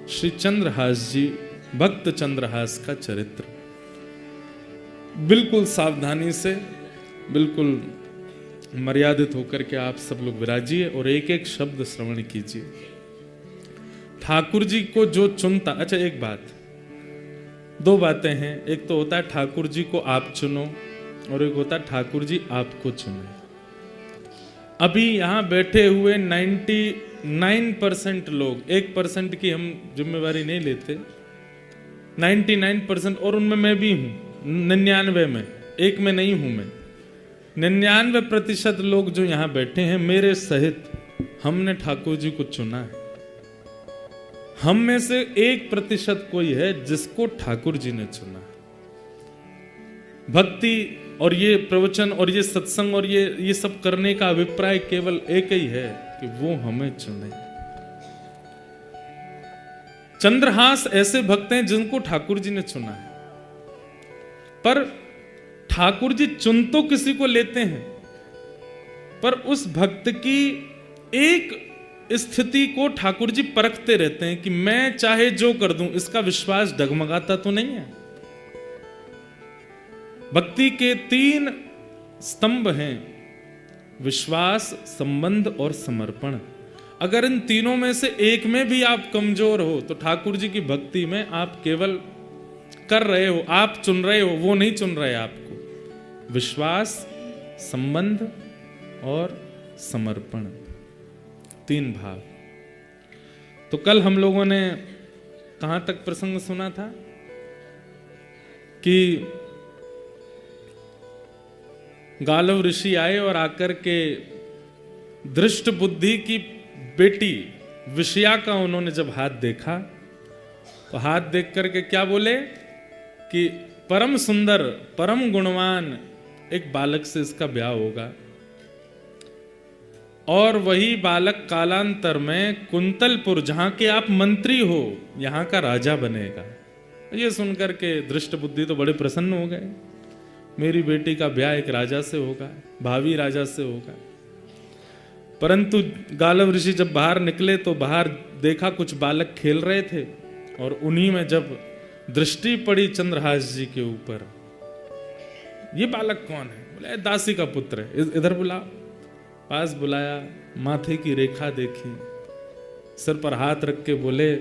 श्री चंद्रहास जी, भक्त चंद्रहास का चरित्र बिल्कुल सावधानी से, बिल्कुल मर्यादित होकर के आप सब लोग विराजिए और एक एक शब्द श्रवण कीजिए। ठाकुर जी को जो चुनता, अच्छा एक बात, दो बातें हैं, एक तो होता है ठाकुर जी को आप चुनो और एक होता है ठाकुर जी आपको चुने। अभी यहां बैठे हुए 99% लोग, 1% की हम जिम्मेवारी नहीं लेते, 99%, और उनमें मैं भी हूं, 99 में, एक में नहीं हूं मैं, 99% लोग जो यहां बैठे हैं मेरे सहित, हमने ठाकुर जी को चुना है। हम में से 1% कोई है जिसको ठाकुर जी ने चुना है। भक्ति और ये प्रवचन और ये सत्संग और ये सब करने का अभिप्राय केवल एक ही है कि वो हमें चुने। चंद्रहास ऐसे भक्त हैं जिनको ठाकुर जी ने चुना है, पर ठाकुर जी चुन तो किसी को लेते हैं, पर उस भक्त की एक स्थिति को ठाकुर जी परखते रहते हैं कि मैं चाहे जो कर दूं, इसका विश्वास डगमगाता तो नहीं है। भक्ति के 3 स्तंभ हैं, विश्वास, संबंध और समर्पण। अगर इन तीनों में से एक में भी आप कमजोर हो तो ठाकुर जी की भक्ति में आप केवल कर रहे हो, आप चुन रहे हो, वो नहीं चुन रहे आपको। विश्वास, संबंध और समर्पण, 3 भाव। तो कल हम लोगों ने कहां तक प्रसंग सुना था कि गालव ऋषि आए और आकर के दृष्ट बुद्धि की बेटी विषया का उन्होंने जब हाथ देखा तो हाथ देख करके क्या बोले कि परम सुंदर, परम गुणवान एक बालक से इसका ब्याह होगा, और वही बालक कालांतर में कुंतलपुर, जहां के आप मंत्री हो, यहां का राजा बनेगा। ये सुनकर के दृष्ट बुद्धि तो बड़े प्रसन्न हो गए, मेरी बेटी का ब्याह एक राजा से होगा, भावी राजा से होगा। परंतु गालव ऋषि जब बाहर निकले तो बाहर देखा कुछ बालक खेल रहे थे, और उन्हीं में जब दृष्टि पड़ी चंद्रहास जी के ऊपर, ये बालक कौन है? बोले दासी का पुत्र है, इधर बुला। पास बुलाया, माथे की रेखा देखी, सिर पर हाथ रख के बोले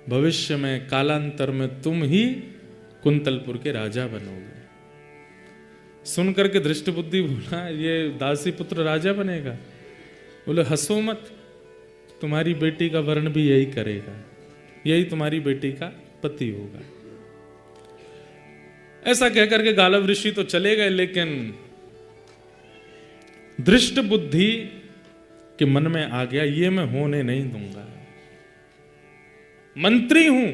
भविष्य में, कालांतर में तुम ही कुंतलपुर के राजा बनोगे। सुन करके दृष्ट बुद्धि बोला ये दासी पुत्र राजा बनेगा? बोले हंसो मत, तुम्हारी बेटी का वर्ण भी यही करेगा, यही तुम्हारी बेटी का पति होगा। ऐसा कहकर के गालव ऋषि तो चले गए, लेकिन दृष्ट बुद्धि के मन में आ गया ये मैं होने नहीं दूंगा। मंत्री हूं,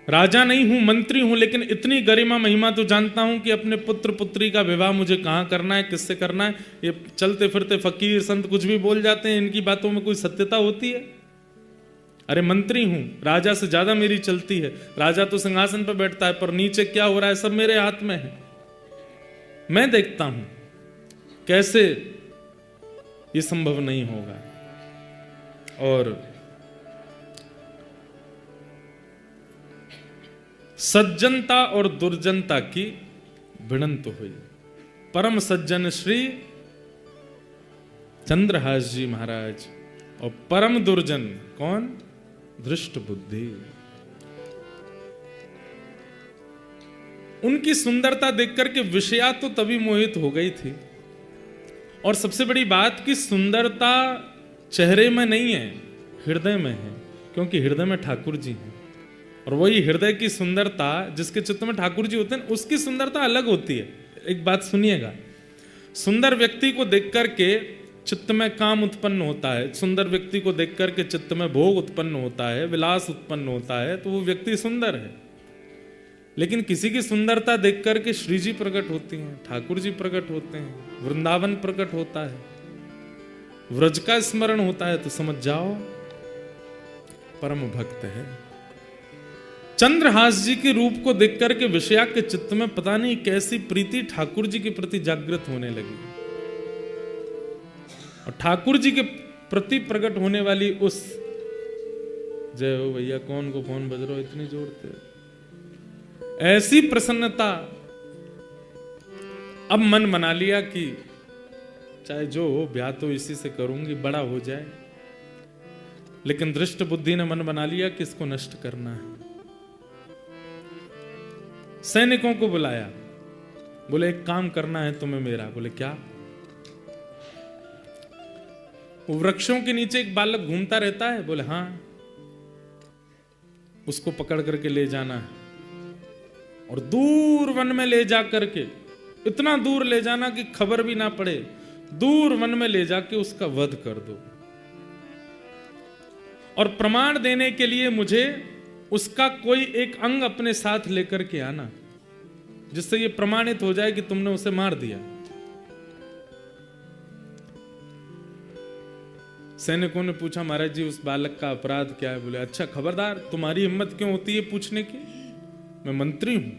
राजा नहीं हूं, मंत्री हूं, लेकिन इतनी गरिमा महिमा तो जानता हूं कि अपने पुत्र पुत्री का विवाह मुझे कहां करना है, किससे करना है। ये चलते फिरते फकीर संत कुछ भी बोल जाते हैं, इनकी बातों में कोई सत्यता होती है? अरे मंत्री हूं, राजा से ज्यादा मेरी चलती है। राजा तो सिंहासन पर बैठता है, पर नीचे क्या हो रहा है सब मेरे हाथ में है, मैं देखता हूं। कैसे ये संभव नहीं होगा? और सज्जनता और दुर्जनता की भिड़ंत हुई। परम सज्जन श्री चंद्रहास जी महाराज, और परम दुर्जन कौन? दृष्ट बुद्धि। उनकी सुंदरता देखकर के विषया तो तभी मोहित हो गई थी, और सबसे बड़ी बात कि सुंदरता चेहरे में नहीं है, हृदय में है, क्योंकि हृदय में ठाकुर जी हैं। और वही हृदय की सुंदरता, जिसके चित्त में ठाकुर जी होते हैं, उसकी सुंदरता अलग होती है। एक बात सुनिएगा, सुंदर व्यक्ति को देख करके चित्त में काम उत्पन्न होता है, सुंदर व्यक्ति को देख करके चित्त में भोग उत्पन्न होता है, विलास उत्पन्न होता है, तो वो व्यक्ति सुंदर है। लेकिन किसी की सुंदरता देख करके श्री जी प्रकट होती हैं, ठाकुर जी प्रकट होते हैं, वृंदावन प्रकट होता है, व्रज का स्मरण होता है, तो समझ जाओ परम भक्त है। चंद्रहास जी के रूप को देख करके विषया के चित्त में पता नहीं कैसी प्रीति ठाकुर जी के प्रति जागृत होने लगी, और ठाकुर जी के प्रति प्रकट होने वाली उस जय हो भैया, कौन को फोन बज रहा हो, इतनी जोरते। ऐसी प्रसन्नता। अब मन बना लिया कि चाहे जो हो, ब्याह तो इसी से करूंगी, बड़ा हो जाए। लेकिन दृष्ट बुद्धि ने मन बना लिया कि इसको नष्ट करना है। सैनिकों को बुलाया, बोले एक काम करना है तुम्हें मेरा। बोले क्या? वृक्षों के नीचे एक बालक घूमता रहता है। बोले हाँ, उसको पकड़ करके ले जाना है और दूर वन में ले जा करके, इतना दूर ले जाना कि खबर भी ना पड़े, दूर वन में ले जाके उसका वध कर दो। और प्रमाण देने के लिए मुझे उसका कोई एक अंग अपने साथ लेकर के आना, जिससे यह प्रमाणित हो जाए कि तुमने उसे मार दिया। सैनिकों ने पूछा, महाराज जी उस बालक का अपराध क्या है? बोले अच्छा, खबरदार, तुम्हारी हिम्मत क्यों होती है पूछने की? मैं मंत्री हूं,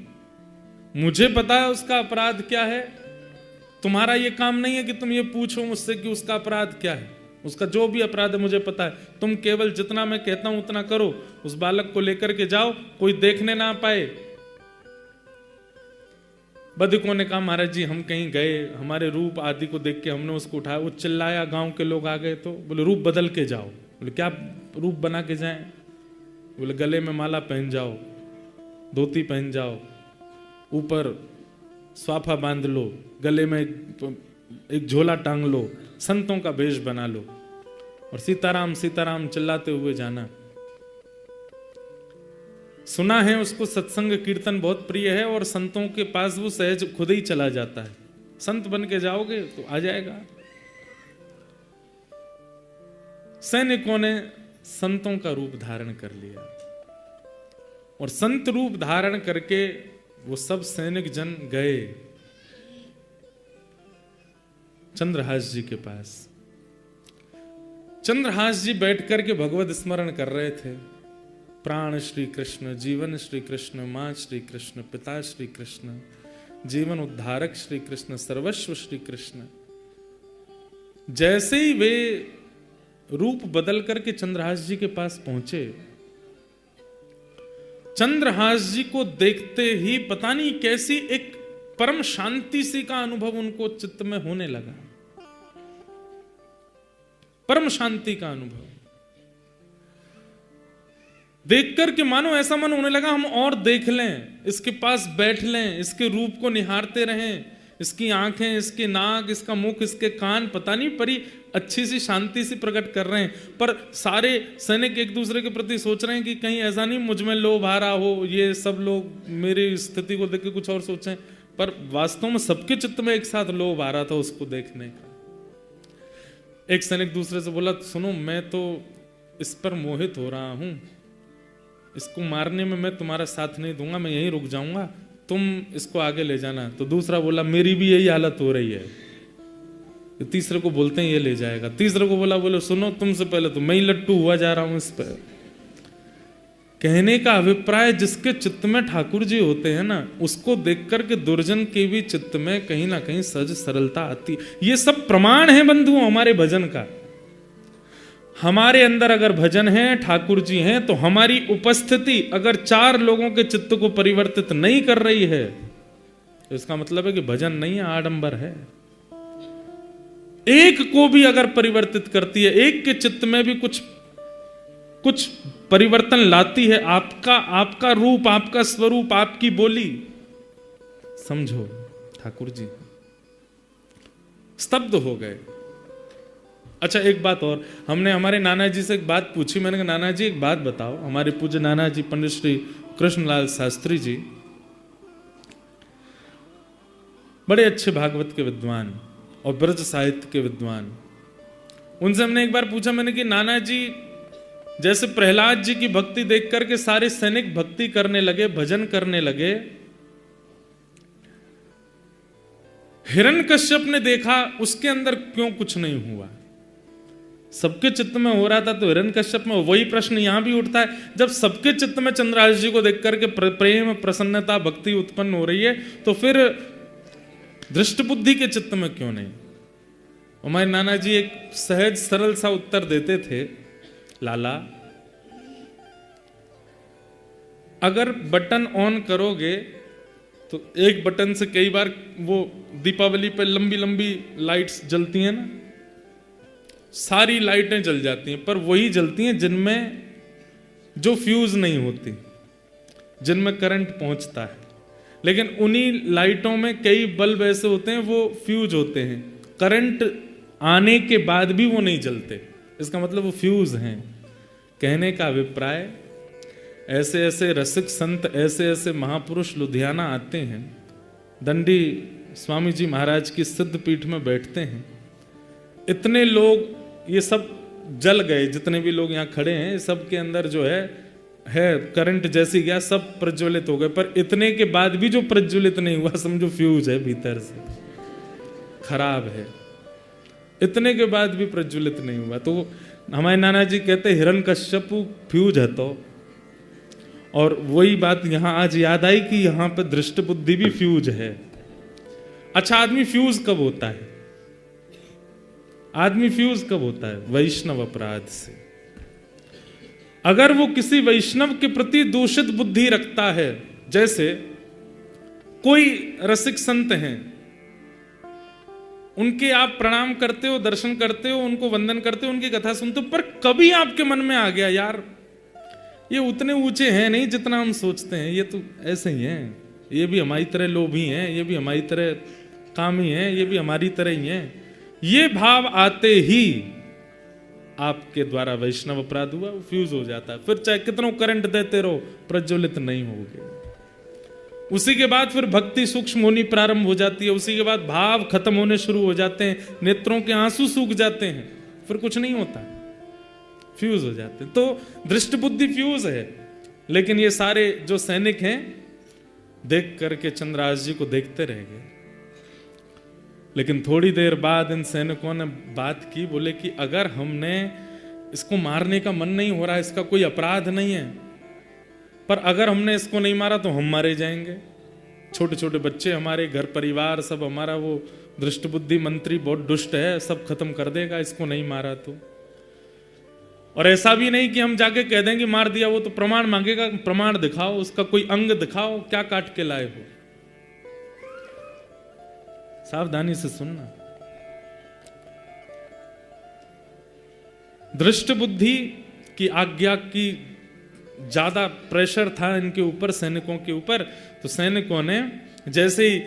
मुझे पता है उसका अपराध क्या है। तुम्हारा यह काम नहीं है कि तुम ये पूछो मुझसे कि उसका अपराध क्या है। उसका जो भी अपराध है मुझे पता है। तुम केवल जितना मैं कहता हूं उतना करो। उस बालक को लेकर के जाओ, कोई देखने ना पाए। बधिकों ने कहा, महाराज जी हम कहीं गए, हमारे रूप आदि को देख के हमने उसको उठाया, वो चिल्लाया, गांव के लोग आ गए तो बोले रूप बदल के जाओ। बोले क्या रूप बना के जाएं? बोले गले में माला पहन जाओ, धोती पहन जाओ, ऊपर स्वाफा बांध लो, गले में एक झोला टांग लो, संतों का वेश बना लो और सीताराम सीताराम चिल्लाते हुए जाना। सुना है उसको सत्संग कीर्तन बहुत प्रिय है और संतों के पास वो सहज खुद ही चला जाता है। संत बन के जाओगे तो आ जाएगा। सैनिकों ने संतों का रूप धारण कर लिया और संत रूप धारण करके वो सब सैनिक जन गए चंद्रहास जी के पास। चंद्रहास जी बैठ करके भगवत स्मरण कर रहे थे। प्राण श्री कृष्ण, जीवन श्री कृष्ण, मां श्री कृष्ण, पिता श्री कृष्ण, जीवन उद्धारक श्री कृष्ण, सर्वस्व श्री कृष्ण। जैसे ही वे रूप बदल करके चंद्रहास जी के पास पहुंचे, चंद्रहास जी को देखते ही पता नहीं कैसी एक परम शांति सी का अनुभव उनको चित्त में होने लगा। परम शांति का अनुभव देख करके मानो ऐसा मन होने लगा हम और देख लें, इसके पास बैठ लें, इसके रूप को निहारते रहें, इसकी आंखें, इसके नाक, इसका मुख, इसके कान, पता नहीं परी अच्छी सी शांति सी प्रकट कर रहे हैं। पर सारे सैनिक एक दूसरे के प्रति सोच रहे हैं कि कहीं ऐसा नहीं मुझ में लोभ आ रहा हो, ये सब लोग मेरी स्थिति को देख के कुछ और सोचें। पर वास्तव में सबके चित्त में एक साथ लोभ आ रहा था उसको देखने का। एक सैनिक दूसरे से बोला, सुनो मैं तो इस पर मोहित हो रहा हूं, इसको मारने में मैं तुम्हारा साथ नहीं दूंगा, मैं यहीं रुक जाऊंगा, तुम इसको आगे ले जाना। तो दूसरा बोला, मेरी भी यही हालत हो रही है। तो तीसरे को बोलते हैं ये ले जाएगा। तीसरे को बोले सुनो तुमसे पहले तो मैं ही लट्टू हुआ जा रहा हूं इस पर। कहने का अभिप्राय जिसके चित्त में ठाकुर जी होते हैं ना, उसको देख करके दुर्जन के भी चित्त में कहीं ना कहीं सहज सरलता आती। ये सब प्रमाण है बंधुओं हमारे भजन का। हमारे अंदर अगर भजन है, ठाकुर जी हैं, तो हमारी उपस्थिति अगर 4 लोगों के चित्त को परिवर्तित नहीं कर रही है तो इसका मतलब है कि भजन नहीं है, आडंबर है। एक को भी अगर परिवर्तित करती है, एक के चित्त में भी कुछ परिवर्तन लाती है, आपका रूप, आपका स्वरूप, आपकी बोली, समझो ठाकुर जी स्तब्ध हो गए। अच्छा एक बात और, हमने हमारे नाना जी से एक बात पूछी। मैंने कहा नाना जी एक बात बताओ, हमारे पूज्य नाना जी पंडित श्री कृष्णलाल शास्त्री जी बड़े अच्छे भागवत के विद्वान और ब्रज साहित्य के विद्वान। उनसे हमने एक बार पूछा, मैंने कि नाना जी जैसे प्रहलाद जी की भक्ति देख करके सारे सैनिक भक्ति करने लगे, भजन करने लगे, हिरण्यकश्यप ने देखा उसके अंदर क्यों कुछ नहीं हुआ? सबके चित्त में हो रहा था तो हिरण्यकश्यप में वही प्रश्न यहां भी उठता है। जब सबके चित्त में चंद्रहास जी को देख करके प्रेम, प्रसन्नता, भक्ति उत्पन्न हो रही है तो फिर दृष्ट बुद्धि के चित्त में क्यों नहीं? हमारे नाना जी एक सहज सरल सा उत्तर देते थे, लाला अगर बटन ऑन करोगे तो एक बटन से कई बार वो दीपावली पे लंबी लंबी लाइट्स जलती हैं ना, सारी लाइटें जल जाती हैं, पर वही जलती हैं जिनमें जो फ्यूज नहीं होती, जिनमें करंट पहुंचता है। लेकिन उन्हीं लाइटों में कई बल्ब ऐसे होते हैं वो फ्यूज होते हैं, करंट आने के बाद भी वो नहीं जलते, इसका मतलब वो फ्यूज हैं। कहने का अभिप्राय, ऐसे ऐसे रसिक संत, ऐसे ऐसे महापुरुष लुधियाना आते हैं, दंडी स्वामी जी महाराज की सिद्ध पीठ में बैठते हैं, इतने लोग ये सब जल गए, जितने भी लोग यहाँ खड़े हैं सब के अंदर जो है करंट जैसी गया, सब प्रज्वलित हो गए, पर इतने के बाद भी जो प्रज्वलित नहीं हुआ समझो फ्यूज है, भीतर से खराब है, इतने के बाद भी प्रज्वलित नहीं हुआ। तो हमारे नाना जी कहते हिरण्यकश्यपु फ्यूज है। तो और वही बात यहां आज याद आई कि यहां पर दृष्ट बुद्धि भी फ्यूज है। अच्छा, आदमी फ्यूज कब होता है? आदमी फ्यूज कब होता है? वैष्णव अपराध से। अगर वो किसी वैष्णव के प्रति दूषित बुद्धि रखता है, जैसे कोई रसिक संत हैं, उनके आप प्रणाम करते हो, दर्शन करते हो, उनको वंदन करते हो, उनकी कथा सुनते हो, पर कभी आपके मन में आ गया यार ये उतने ऊंचे हैं नहीं जितना हम सोचते हैं, ये तो ऐसे ही हैं, ये भी हमारी तरह लोभी हैं, ये भी हमारी तरह कामी हैं, ये भी हमारी तरह ही हैं, ये भाव आते ही आपके द्वारा वैष्णव अपराध हुआ, फ्यूज हो जाता है। फिर चाहे कितना करंट देते रहो, प्रज्वलित नहीं होगे। उसी के बाद फिर भक्ति सूक्ष्म होनी प्रारंभ हो जाती है, उसी के बाद भाव खत्म होने शुरू हो जाते हैं, नेत्रों के आंसू सूख जाते हैं, फिर कुछ नहीं होता, फ्यूज हो जाते हैं। तो दृष्ट बुद्धि फ्यूज है। लेकिन ये सारे जो सैनिक हैं देख करके चंद्रहास जी को देखते रह गए। लेकिन थोड़ी देर बाद इन सैनिकों ने बात की, बोले कि अगर हमने इसको मारने का मन नहीं हो रहा, इसका कोई अपराध नहीं है, पर अगर हमने इसको नहीं मारा तो हम मारे जाएंगे, छोटे छोटे बच्चे हमारे, घर परिवार सब हमारा, वो दृष्ट बुद्धि मंत्री बहुत दुष्ट है, सब खत्म कर देगा इसको नहीं मारा तो। और ऐसा भी नहीं कि हम जाके कह देंगे मार दिया, वो तो प्रमाण मांगेगा, प्रमाण दिखाओ, उसका कोई अंग दिखाओ, क्या काट के लाए हो। सावधानी से सुनना। दृष्ट बुद्धि की आज्ञा की ज्यादा प्रेशर था इनके ऊपर, सैनिकों के ऊपर। तो सैनिकों ने जैसे ही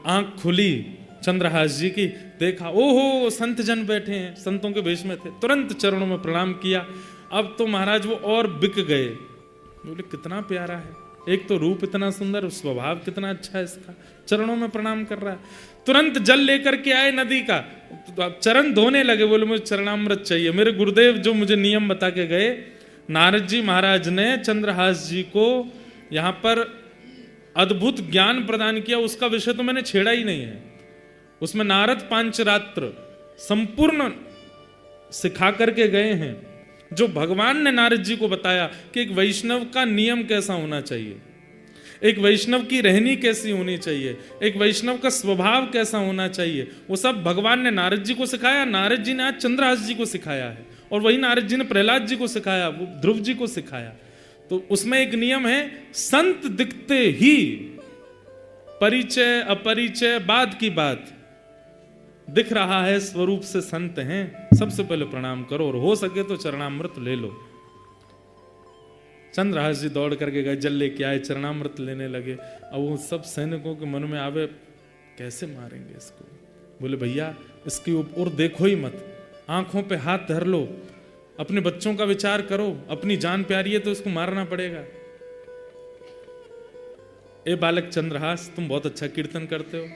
आंख खुली चंद्रहास जी की, देखा ओहो संत जन बैठे हैं, संतों के वेश में थे, तुरंत चरणों में प्रणाम किया। अब तो महाराज वो और बिक गए, बोले कितना प्यारा है, एक तो रूप इतना सुंदर, स्वभाव कितना अच्छा है इसका, चरणों में प्रणाम कर रहा है। तुरंत जल लेकर के आए नदी का, तो चरण धोने लगे, बोले मुझे चरणामृत चाहिए। मेरे गुरुदेव जो मुझे नियम बता के गए, नारद जी महाराज ने चंद्रहास जी को यहाँ पर अद्भुत ज्ञान प्रदान किया, उसका विषय तो मैंने छेड़ा ही नहीं है। उसमें नारद पांचरात्र संपूर्ण सिखा करके गए हैं, जो भगवान ने नारद जी को बताया कि एक वैष्णव का नियम कैसा होना चाहिए, एक वैष्णव की रहनी कैसी होनी चाहिए, एक वैष्णव का स्वभाव कैसा होना चाहिए, वो सब भगवान ने नारद जी को सिखाया। नारद जी ने आज चंद्रहास जी को सिखाया है, और वही नारद जी ने प्रहलाद जी को सिखाया, वो ध्रुव जी को सिखाया। तो उसमें एक नियम है, संत दिखते ही परिचय अपरिचय बाद की बात, दिख रहा है स्वरूप से संत हैं, सबसे पहले प्रणाम करो, और हो सके तो चरणामृत ले लो। चंद्रहास जी दौड़ करके गए, जल लेके आए, चरणामृत लेने लगे। अब वो सब सैनिकों के मन में आवे, कैसे मारेंगे इसको। बोले भैया इसकी और देखो ही मत, आंखों पे हाथ धर लो, अपने बच्चों का विचार करो, अपनी जान प्यारी है तो इसको मारना पड़ेगा। ए बालक चंद्रहास, तुम बहुत अच्छा कीर्तन करते हो,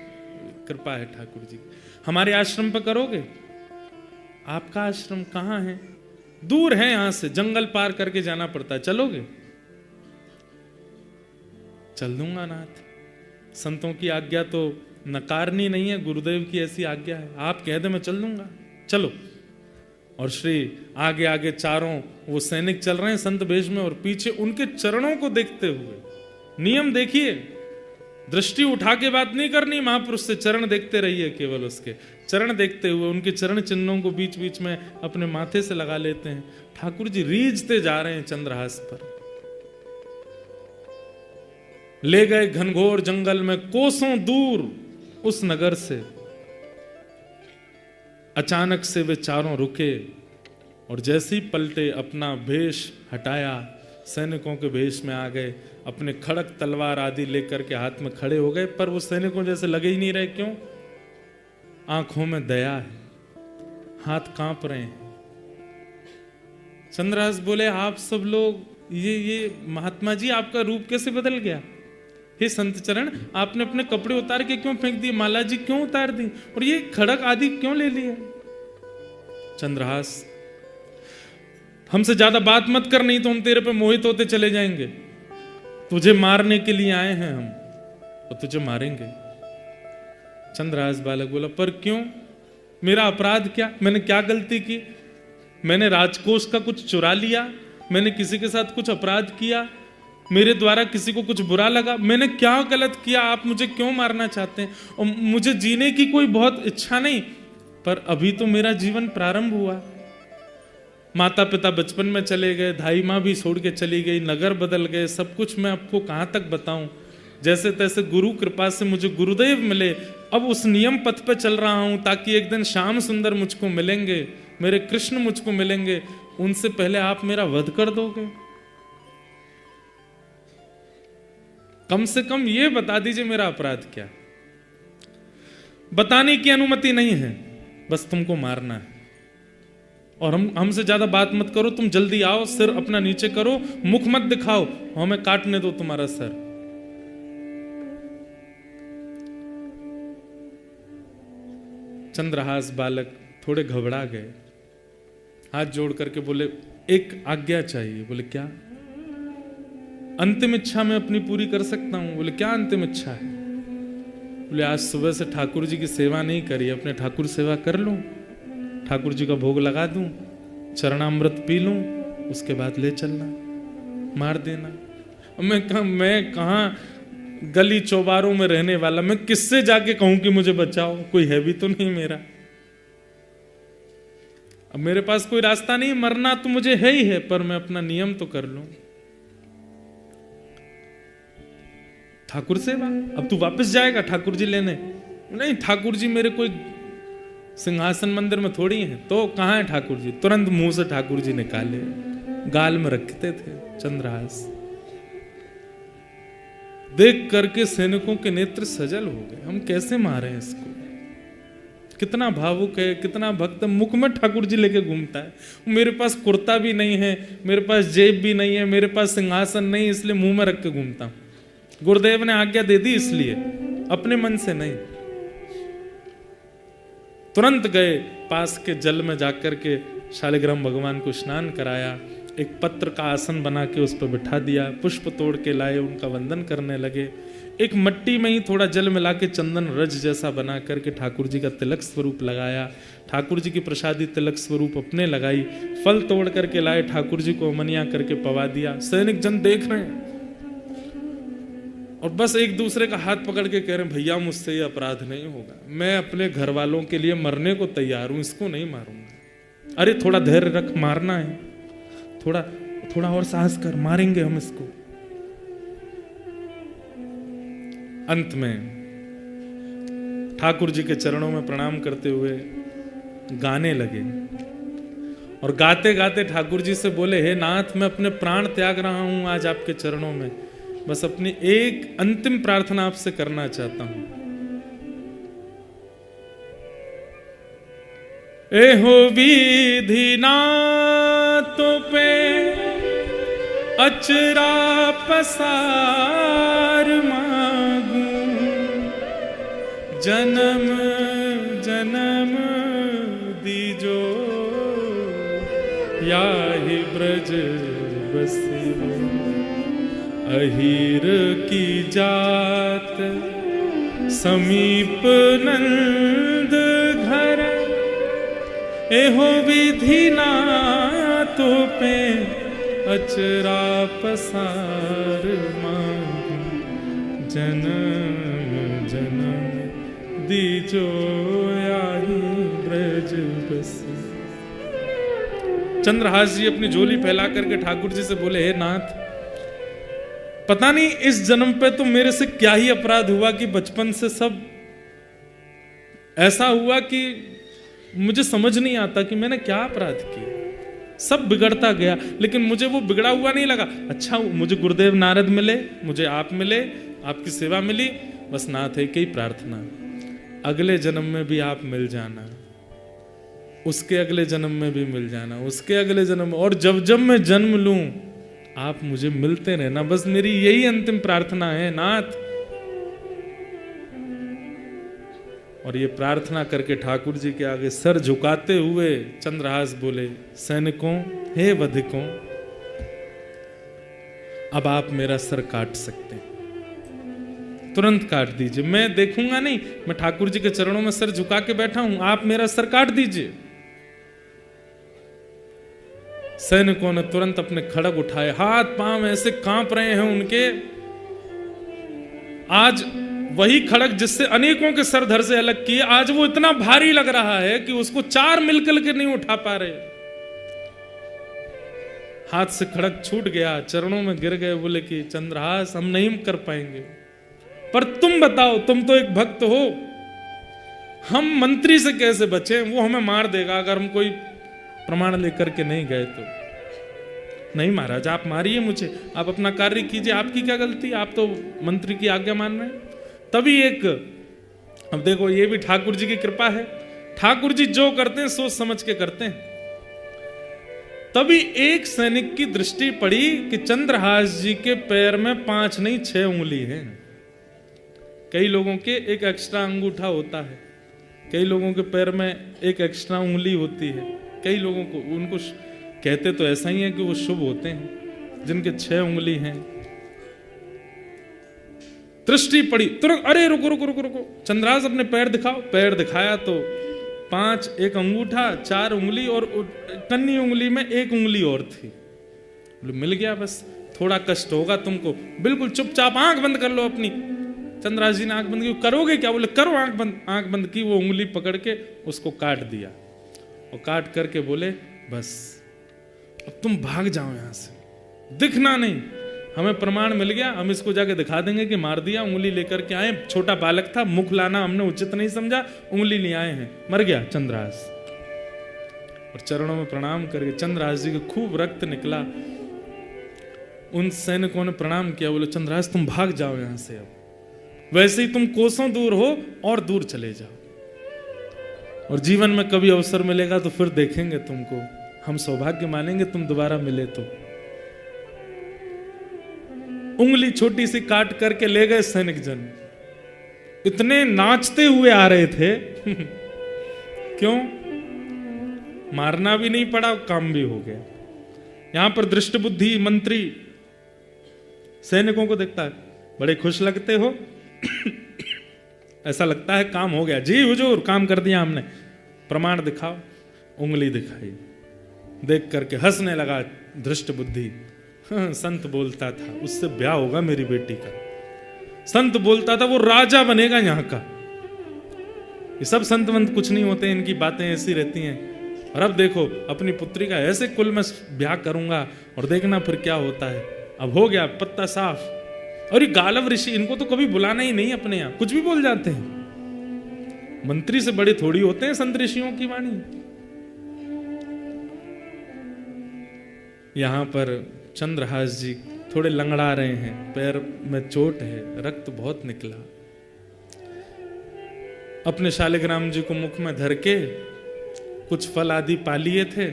कृपा है ठाकुर जी, हमारे आश्रम पर करोगे? आपका आश्रम कहाँ है? दूर है, यहां से जंगल पार करके जाना पड़ता है, चलोगे? चल दूंगा नाथ, संतों की आज्ञा तो नकारनी नहीं है, गुरुदेव की ऐसी आज्ञा है, आप कह दे मैं चल दूंगा, चलो। और श्री आगे आगे चारों वो सैनिक चल रहे हैं संत वेश में, और पीछे उनके चरणों को देखते हुए, नियम देखिए, दृष्टि उठा के बात नहीं करनी महापुरुष से, चरण देखते रहिए, केवल उसके चरण देखते हुए उनके चरण चिन्हों को बीच बीच में अपने माथे से लगा लेते हैं। ठाकुर जी रीझते जा रहे हैं चंद्रहास पर। ले गए घनघोर जंगल में कोसों दूर उस नगर से। अचानक से वे चारों रुके और जैसे ही पलटे अपना भेष हटाया, सैनिकों के भेष में आ गए, अपने खड़क तलवार आदि लेकर के हाथ में खड़े हो गए। पर वो सैनिकों जैसे लगे ही नहीं रहे। क्यों? आंखों में दया है, हाथ कांप रहे हैं। चंद्रहास बोले, आप सब लोग ये महात्मा जी, आपका रूप कैसे बदल गया? हे संत चरण, आपने अपने कपड़े उतार के क्यों फेंक दिए? माला जी क्यों उतार दी? और ये खड़क आदि क्यों ले लिए? चंद्रहास, हमसे ज्यादा बात मत कर, नहीं तो हम तेरे पे मोहित होते चले जाएंगे। तुझे मारने के लिए आए हैं हम, और तुझे मारेंगे। चंद्रहास बालक बोला, पर क्यों? मेरा अपराध क्या? मैंने क्या गलती की? मैंने राजकोष का कुछ चुरा लिया? मैंने किसी के साथ कुछ अपराध किया? मेरे द्वारा किसी को कुछ बुरा लगा? मैंने क्या गलत किया? आप मुझे क्यों मारना चाहते हैं? और मुझे जीने की कोई बहुत इच्छा नहीं, पर अभी तो मेरा जीवन प्रारंभ हुआ। माता पिता बचपन में चले गए, धाई माँ भी छोड़ के चली गई, नगर बदल गए, सब कुछ मैं आपको कहाँ तक बताऊं। जैसे तैसे गुरु कृपा से मुझे गुरुदेव मिले, अब उस नियम पथ पे चल रहा हूं ताकि एक दिन श्याम सुंदर मुझको मिलेंगे, मेरे कृष्ण मुझको मिलेंगे, उनसे पहले आप मेरा वध कर दोगे। कम से कम ये बता दीजिए मेरा अपराध क्या। बताने की अनुमति नहीं है, बस तुमको मारना है। और हमसे ज्यादा बात मत करो, तुम जल्दी आओ, सिर अपना नीचे करो, मुख मत दिखाओ, हमें काटने दो तुम्हारा सर। चंद्रहास बालक थोड़े घबरा गए, हाथ जोड़ करके बोले, एक आज्ञा चाहिए। बोले क्या? अंतिम इच्छा मैं अपनी पूरी कर सकता हूं। बोले क्या अंतिम इच्छा है? बोले आज सुबह से ठाकुर जी की सेवा नहीं करी, अपने ठाकुर सेवा कर लूं, ठाकुर जी का भोग लगा दूं, चरणामृत पी लूं, उसके बाद ले चलना, मार देना। मैं कहाँ गली चौबारों में रहने वाला, मैं किससे जाके कहूं कि मुझे बचाओ? कोई है भी तो नहीं मेरा। अब मेरे पास कोई रास्ता नहीं, मरना तो मुझे है ही है, पर मैं अपना नियम तो कर लूं। ठाकुर सेवा? अब तू वापस जाएगा ठाकुर जी लेने? नहीं, ठाकुर जी मेरे कोई सिंहासन मंदिर में थोड़ी हैं। तो कहाँ है ठाकुर जी? तुरंत मुंह से ठाकुर जी निकाले, गाल में रखते थे चंद्रहास। देख करके सैनिकों के नेत्र सजल हो गए, हम कैसे मारे इसको? कितना भावुक है, कितना भक्त, मुख में ठाकुर जी लेके घूमता है। मेरे पास कुर्ता भी नहीं है, मेरे पास जेब भी नहीं है, मेरे पास सिंहासन नहीं, इसलिए मुंह में रख के घूमता हूं। गुरुदेव ने आज्ञा दे दी इसलिए, अपने मन से नहीं। तुरंत गए पास के जल में जाकर के शालिग्राम भगवान को स्नान कराया, एक पत्र का आसन बना के उस पर बिठा दिया, पुष्प तोड़ के लाए, उनका वंदन करने लगे। एक मट्टी में ही थोड़ा जल मिला के चंदन रज जैसा बना करके ठाकुर जी का तिलक स्वरूप लगाया, ठाकुर जी की प्रसादी तिलक स्वरूप अपने लगाई, फल तोड़ करके लाए, ठाकुर जी को अमनिया करके पवा दिया। सैनिक जन देख रहे हैं और बस एक दूसरे का हाथ पकड़ के कह रहे हैं, भैया मुझसे ये अपराध नहीं होगा, मैं अपने घर वालों के लिए मरने को तैयार हूं, इसको नहीं मारूंगा। अरे थोड़ा धैर्य रख, मारना है, थोड़ा और साहस कर, मारेंगे हम इसको। अंत में ठाकुर जी के चरणों में प्रणाम करते हुए गाने लगे और गाते गाते ठाकुर जी से बोले, हे नाथ, मैं अपने प्राण त्याग रहा हूं आज आपके चरणों में, बस अपनी एक अंतिम प्रार्थना आपसे करना चाहता हूं। एहो विधि नाथों पे अचरा पसार मांगू, जन्म जन्म दीजो याहि ब्रज बसी, अहीर की जात समीप नंद घर, एहो विधि नाथों पे अचरा पसार मांगू, जन्म जन्म दीजो याहि ब्रज बसी। चंद्रहास जी अपनी झोली फैला करके ठाकुर जी से बोले, हे नाथ, पता नहीं इस जन्म पे तो मेरे से क्या ही अपराध हुआ कि बचपन से सब ऐसा हुआ कि मुझे समझ नहीं आता कि मैंने क्या अपराध किया। सब बिगड़ता गया, लेकिन मुझे वो बिगड़ा हुआ नहीं लगा। अच्छा, मुझे गुरुदेव नारद मिले, मुझे आप मिले, आपकी सेवा मिली, बस नाथ एक ही प्रार्थना, अगले जन्म में भी आप मिल जाना, उसके अगले जन्म में भी मिल जाना, उसके अगले जन्म, और जब जब मैं जन्म लूं आप मुझे मिलते रहना। बस मेरी यही अंतिम प्रार्थना है नाथ। और ये प्रार्थना करके ठाकुर जी के आगे सर झुकाते हुए चंद्रहास बोले, सैनिकों, हे वधिकों, अब आप मेरा सर काट सकते हैं, तुरंत काट दीजिए। मैं देखूंगा नहीं, मैं ठाकुर जी के चरणों में सर झुका के बैठा हूं, आप मेरा सर काट दीजिए। सैनिकों ने तुरंत अपने खड़ग उठाए, हाथ पांव ऐसे कांप रहे हैं उनके। आज वही खड़ग जिससे अनेकों के सर धड़ से अलग किए, आज वो इतना भारी लग रहा है कि उसको चार मिलकर के नहीं उठा पा रहे। हाथ से खड़ग छूट गया, चरणों में गिर गए, बोले कि चंद्रहास हम नहीं कर पाएंगे, पर तुम बताओ, तुम तो एक भक्त हो, हम मंत्री से कैसे बचे? वो हमें मार देगा अगर हम कोई प्रमाण लेकर के नहीं गए तो। नहीं महाराज, आप मारिए मुझे, आप अपना कार्य कीजिए, आपकी क्या गलती, आप तो मंत्री की आज्ञा मान रहे हैं। तभी एक, अब देखो ये भी ठाकुर जी की कृपा है, ठाकुर जी जो करते हैं सोच समझ के करते हैं। तभी एक सैनिक की दृष्टि पड़ी कि चंद्रहास जी के पैर में 5 नहीं 6 उंगली है। कई लोगों के एक एक्स्ट्रा अंगूठा होता है, कई लोगों के पैर में एक एक्स्ट्रा उंगली होती है, कई लोगों को, उनको कहते तो ऐसा ही है कि वो शुभ होते हैं, जिनके 6 उंगली हैं। दृष्टि पड़ी तुरंत, अरे रुको रुको रुको रुको, चंद्रहास अपने पैर दिखाओ। पैर दिखाया तो 5, एक अंगूठा, 4 उंगली, और कन्नी उंगली में 1 उंगली और थी। बोले मिल गया, बस थोड़ा कष्ट होगा तुमको, बिल्कुल चुपचाप आंख बंद कर लो अपनी। चंद्रहास जी ने आंख बंद की, करोगे क्या? बोले करो आंख बंद। आंख बंद की, वो उंगली पकड़ के उसको काट दिया, और काट करके बोले बस अब तुम भाग जाओ यहां से, दिखना नहीं, हमें प्रमाण मिल गया, हम इसको जाके दिखा देंगे कि मार दिया। उंगली लेकर के आए, छोटा बालक था, मुख लाना हमने उचित नहीं समझा, उंगली ले आए हैं, मर गया चंद्रहास। और चरणों में प्रणाम करके चंद्रहास जी को खूब रक्त निकला। उन सैनिकों ने प्रणाम किया, बोले चंद्रहास तुम भाग जाओ यहां से, अब वैसे ही तुम कोसों दूर हो और दूर चले जाओ, और जीवन में कभी अवसर मिलेगा तो फिर देखेंगे तुमको, हम सौभाग्य मानेंगे तुम दोबारा मिले तो। उंगली छोटी सी काट करके ले गए सैनिक जन, इतने नाचते हुए आ रहे थे क्यों? मारना भी नहीं पड़ा, काम भी हो गया। यहां पर दृष्ट बुद्धि मंत्री सैनिकों को देखता है, बड़े खुश लगते हो ऐसा लगता है काम हो गया। जी हुजूर, काम कर दिया हमने, प्रमाण दिखाओ। उंगली दिखाई, देख करके हंसने लगा दृष्ट बुद्धि। संत बोलता था उससे ब्याह होगा मेरी बेटी का, संत बोलता था वो राजा बनेगा यहाँ का। ये सब संत वंत कुछ नहीं होते, इनकी बातें ऐसी रहती हैं। और अब देखो अपनी पुत्री का ऐसे कुल में ब्याह करूंगा, और देखना फिर क्या होता है। अब हो गया पत्ता साफ। और ये गालव ऋषि, इनको तो कभी बुलाना ही नहीं अपने यहाँ, कुछ भी बोल जाते हैं। मंत्री से बड़े थोड़ी होते हैं संत ऋषियों की वाणी। यहां पर चंद्रहास जी थोड़े लंगड़ा रहे हैं, पैर में चोट है, रक्त बहुत निकला। अपने शालिग्राम जी को मुख में धर के कुछ फल आदि पा लिए थे,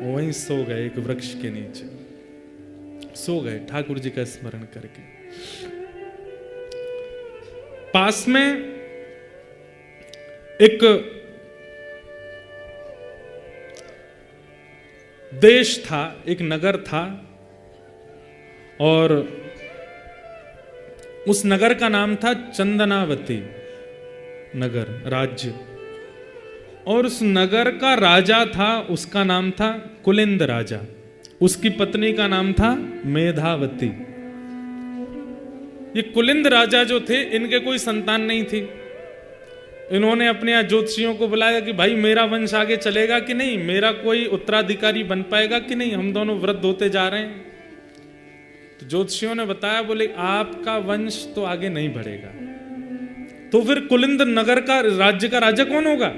वहीं सो गए, एक वृक्ष के नीचे सो गए, ठाकुर जी का स्मरण करके। पास में एक देश था, एक नगर था, और उस नगर का नाम था चंदनावती नगर, राज्य। और उस नगर का राजा था, उसका नाम था कुलिंद राजा, उसकी पत्नी का नाम था मेधावती। ये कुलिंद राजा जो थे, इनके कोई संतान नहीं थी। इन्होंने अपने यहाँ ज्योतिषियों को बुलाया कि भाई मेरा वंश आगे चलेगा कि नहीं, मेरा कोई उत्तराधिकारी बन पाएगा कि नहीं, हम दोनों वृद्ध होते जा रहे हैं। तो ज्योतिषियों ने बताया, बोले आपका वंश तो आगे नहीं बढ़ेगा, तो फिर कुलिंद नगर का राज्य का राजा कौन होगा?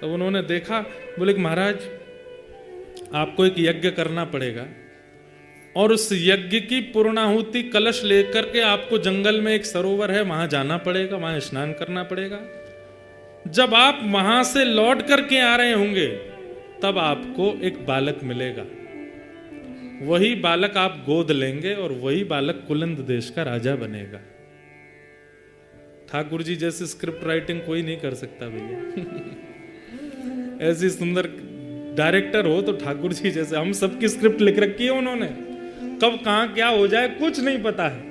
तो उन्होंने देखा, बोले महाराज आपको एक यज्ञ करना पड़ेगा और उस यज्ञ की पूर्णाहुति कलश लेकर के आपको जंगल में एक सरोवर है वहां जाना पड़ेगा, वहां स्नान करना पड़ेगा। जब आप वहां से लौट करके आ रहे होंगे तब आपको एक बालक मिलेगा, वही बालक आप गोद लेंगे और वही बालक कुलिंद देश का राजा बनेगा। ठाकुर जी जैसी स्क्रिप्ट राइटिंग कोई नहीं कर सकता भैया। ऐसी सुंदर डायरेक्टर हो तो ठाकुर जी जैसे। हम सबकी स्क्रिप्ट लिख रखी है उन्होंने, कब कहां क्या हो जाए कुछ नहीं पता है।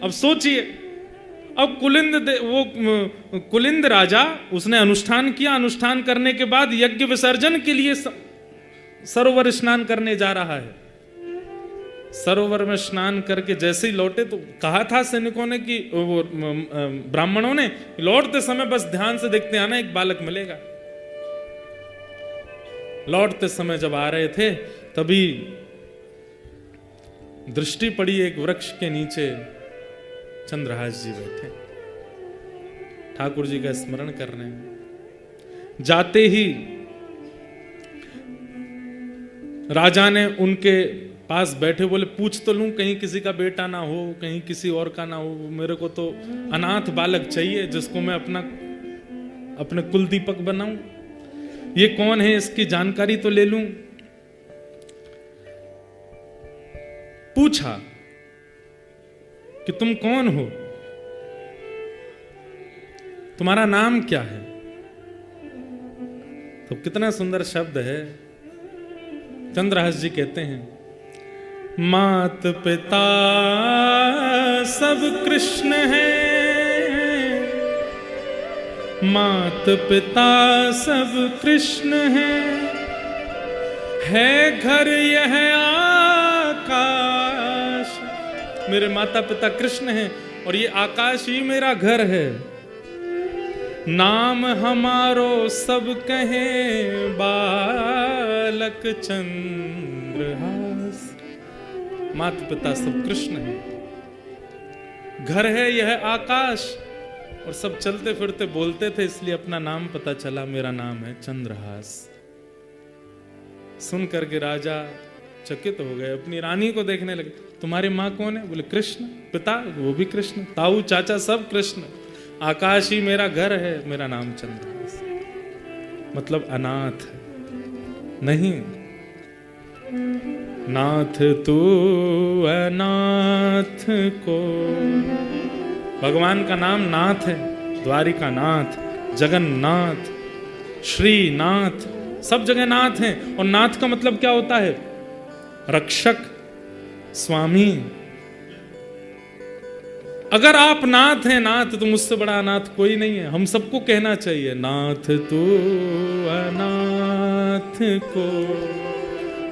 अब सोचिए, अब कुलिंद राजा, उसने अनुष्ठान किया, अनुष्ठान करने के बाद यज्ञ विसर्जन के लिए सरोवर स्नान करने जा रहा है। सरोवर में स्नान करके जैसे ही लौटे तो कहा था सैनिकों ने कि वो ब्राह्मणों ने, लौटते समय बस ध्यान से देखते आना, एक बालक मिलेगा। लौटते समय जब आ रहे थे तभी दृष्टि पड़ी एक वृक्ष के नीचे चंद्रहास जी बैठे, ठाकुर जी का स्मरण कर रहे हैं। जाते ही राजा ने उनके पास बैठे बोले पूछ तो लूं, कहीं किसी का बेटा ना हो, कहीं किसी और का ना हो, मेरे को तो अनाथ बालक चाहिए जिसको मैं अपने कुल दीपक बनाऊं। ये कौन है, इसकी जानकारी तो ले लूं। पूछा कि तुम कौन हो, तुम्हारा नाम क्या है? तो कितना सुंदर शब्द है। चंद्रहास जी कहते हैं, मात पिता सब कृष्ण हैं, मात पिता सब कृष्ण हैं, है घर यह आकाश। मेरे माता पिता कृष्ण हैं और ये आकाश ही मेरा घर है। नाम हमारो सब कहें बालक चंद्रहास। माता पिता सब कृष्ण हैं, घर है यह आकाश, और सब चलते फिरते बोलते थे, इसलिए अपना नाम पता चला, मेरा नाम है चंद्रहास। सुन करके राजा चकित हो गए, अपनी रानी को देखने लगे। तुम्हारी माँ कौन है? बोले कृष्ण। पिता? वो भी कृष्ण। ताऊ चाचा सब कृष्ण। आकाश ही मेरा घर है, मेरा नाम चंद्रहास। मतलब अनाथ नहीं, नाथ तू अनाथ को। भगवान का नाम नाथ है, द्वारिका नाथ, जगन्नाथ, श्रीनाथ, सब जगह नाथ हैं। और नाथ का मतलब क्या होता है? रक्षक, स्वामी। अगर आप नाथ हैं, नाथ, तो मुझसे बड़ा अनाथ कोई नहीं है। हम सबको कहना चाहिए, नाथ तू अनाथ को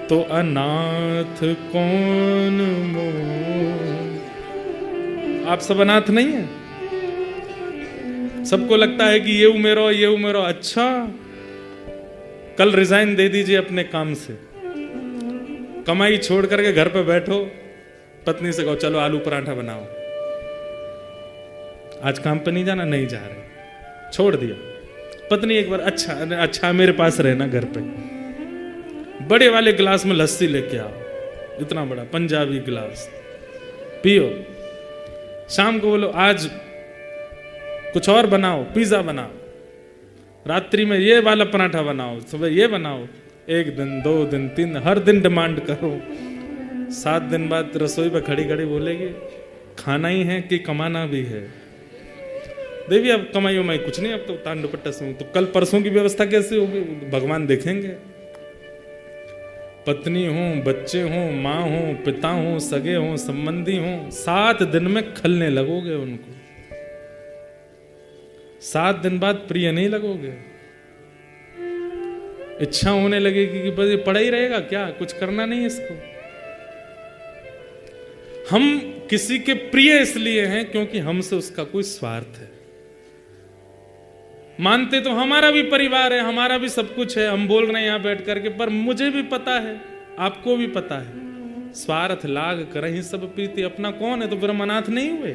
तो अनाथ कौन मोह। आप सब अनाथ नहीं है? सबको लगता है कि ये उमेरो, ये उमेरो। अच्छा, कल रिजाइन दे दीजिए अपने काम से, कमाई छोड़ करके घर पे बैठो, पत्नी से कहो चलो आलू पराठा बनाओ। आज काम पे नहीं जाना? नहीं जा रहे, छोड़ दिया। पत्नी एक बार अच्छा मेरे पास रहना घर पे, बड़े वाले गिलास में लस्सी लेके आओ, इतना बड़ा पंजाबी गिलास, पियो। शाम को बोलो आज कुछ और बनाओ, पिज्जा बनाओ, रात्रि में ये वाला पराठा बनाओ, सुबह ये बनाओ। 1 दिन 2 दिन 3, हर दिन डिमांड करो। 7 दिन बाद रसोई पे खड़ी खड़ी बोलेगी खाना ही है कि कमाना भी है? देवी अब कमाई उमाई कुछ नहीं, अब तो तान दुपट्टा से। तो कल परसों की व्यवस्था कैसे होगी? भगवान देखेंगे। पत्नी हो, बच्चे हो, माँ हो, पिता हो, सगे हो, संबंधी हो, 7 दिन में खलने लगोगे उनको। 7 दिन बाद प्रिय नहीं लगोगे। इच्छा होने लगेगी कि बस ये पड़ा ही रहेगा क्या, कुछ करना नहीं इसको। हम किसी के प्रिय इसलिए हैं क्योंकि हमसे उसका कोई स्वार्थ है। मानते तो हमारा भी परिवार है, हमारा भी सब कुछ है, हम बोल रहे हैं यहां बैठ करके, पर मुझे भी पता है, आपको भी पता है, स्वार्थ लाग करहि सब प्रीति, अपना कौन है? तो फिर हम अनाथ नहीं हुए?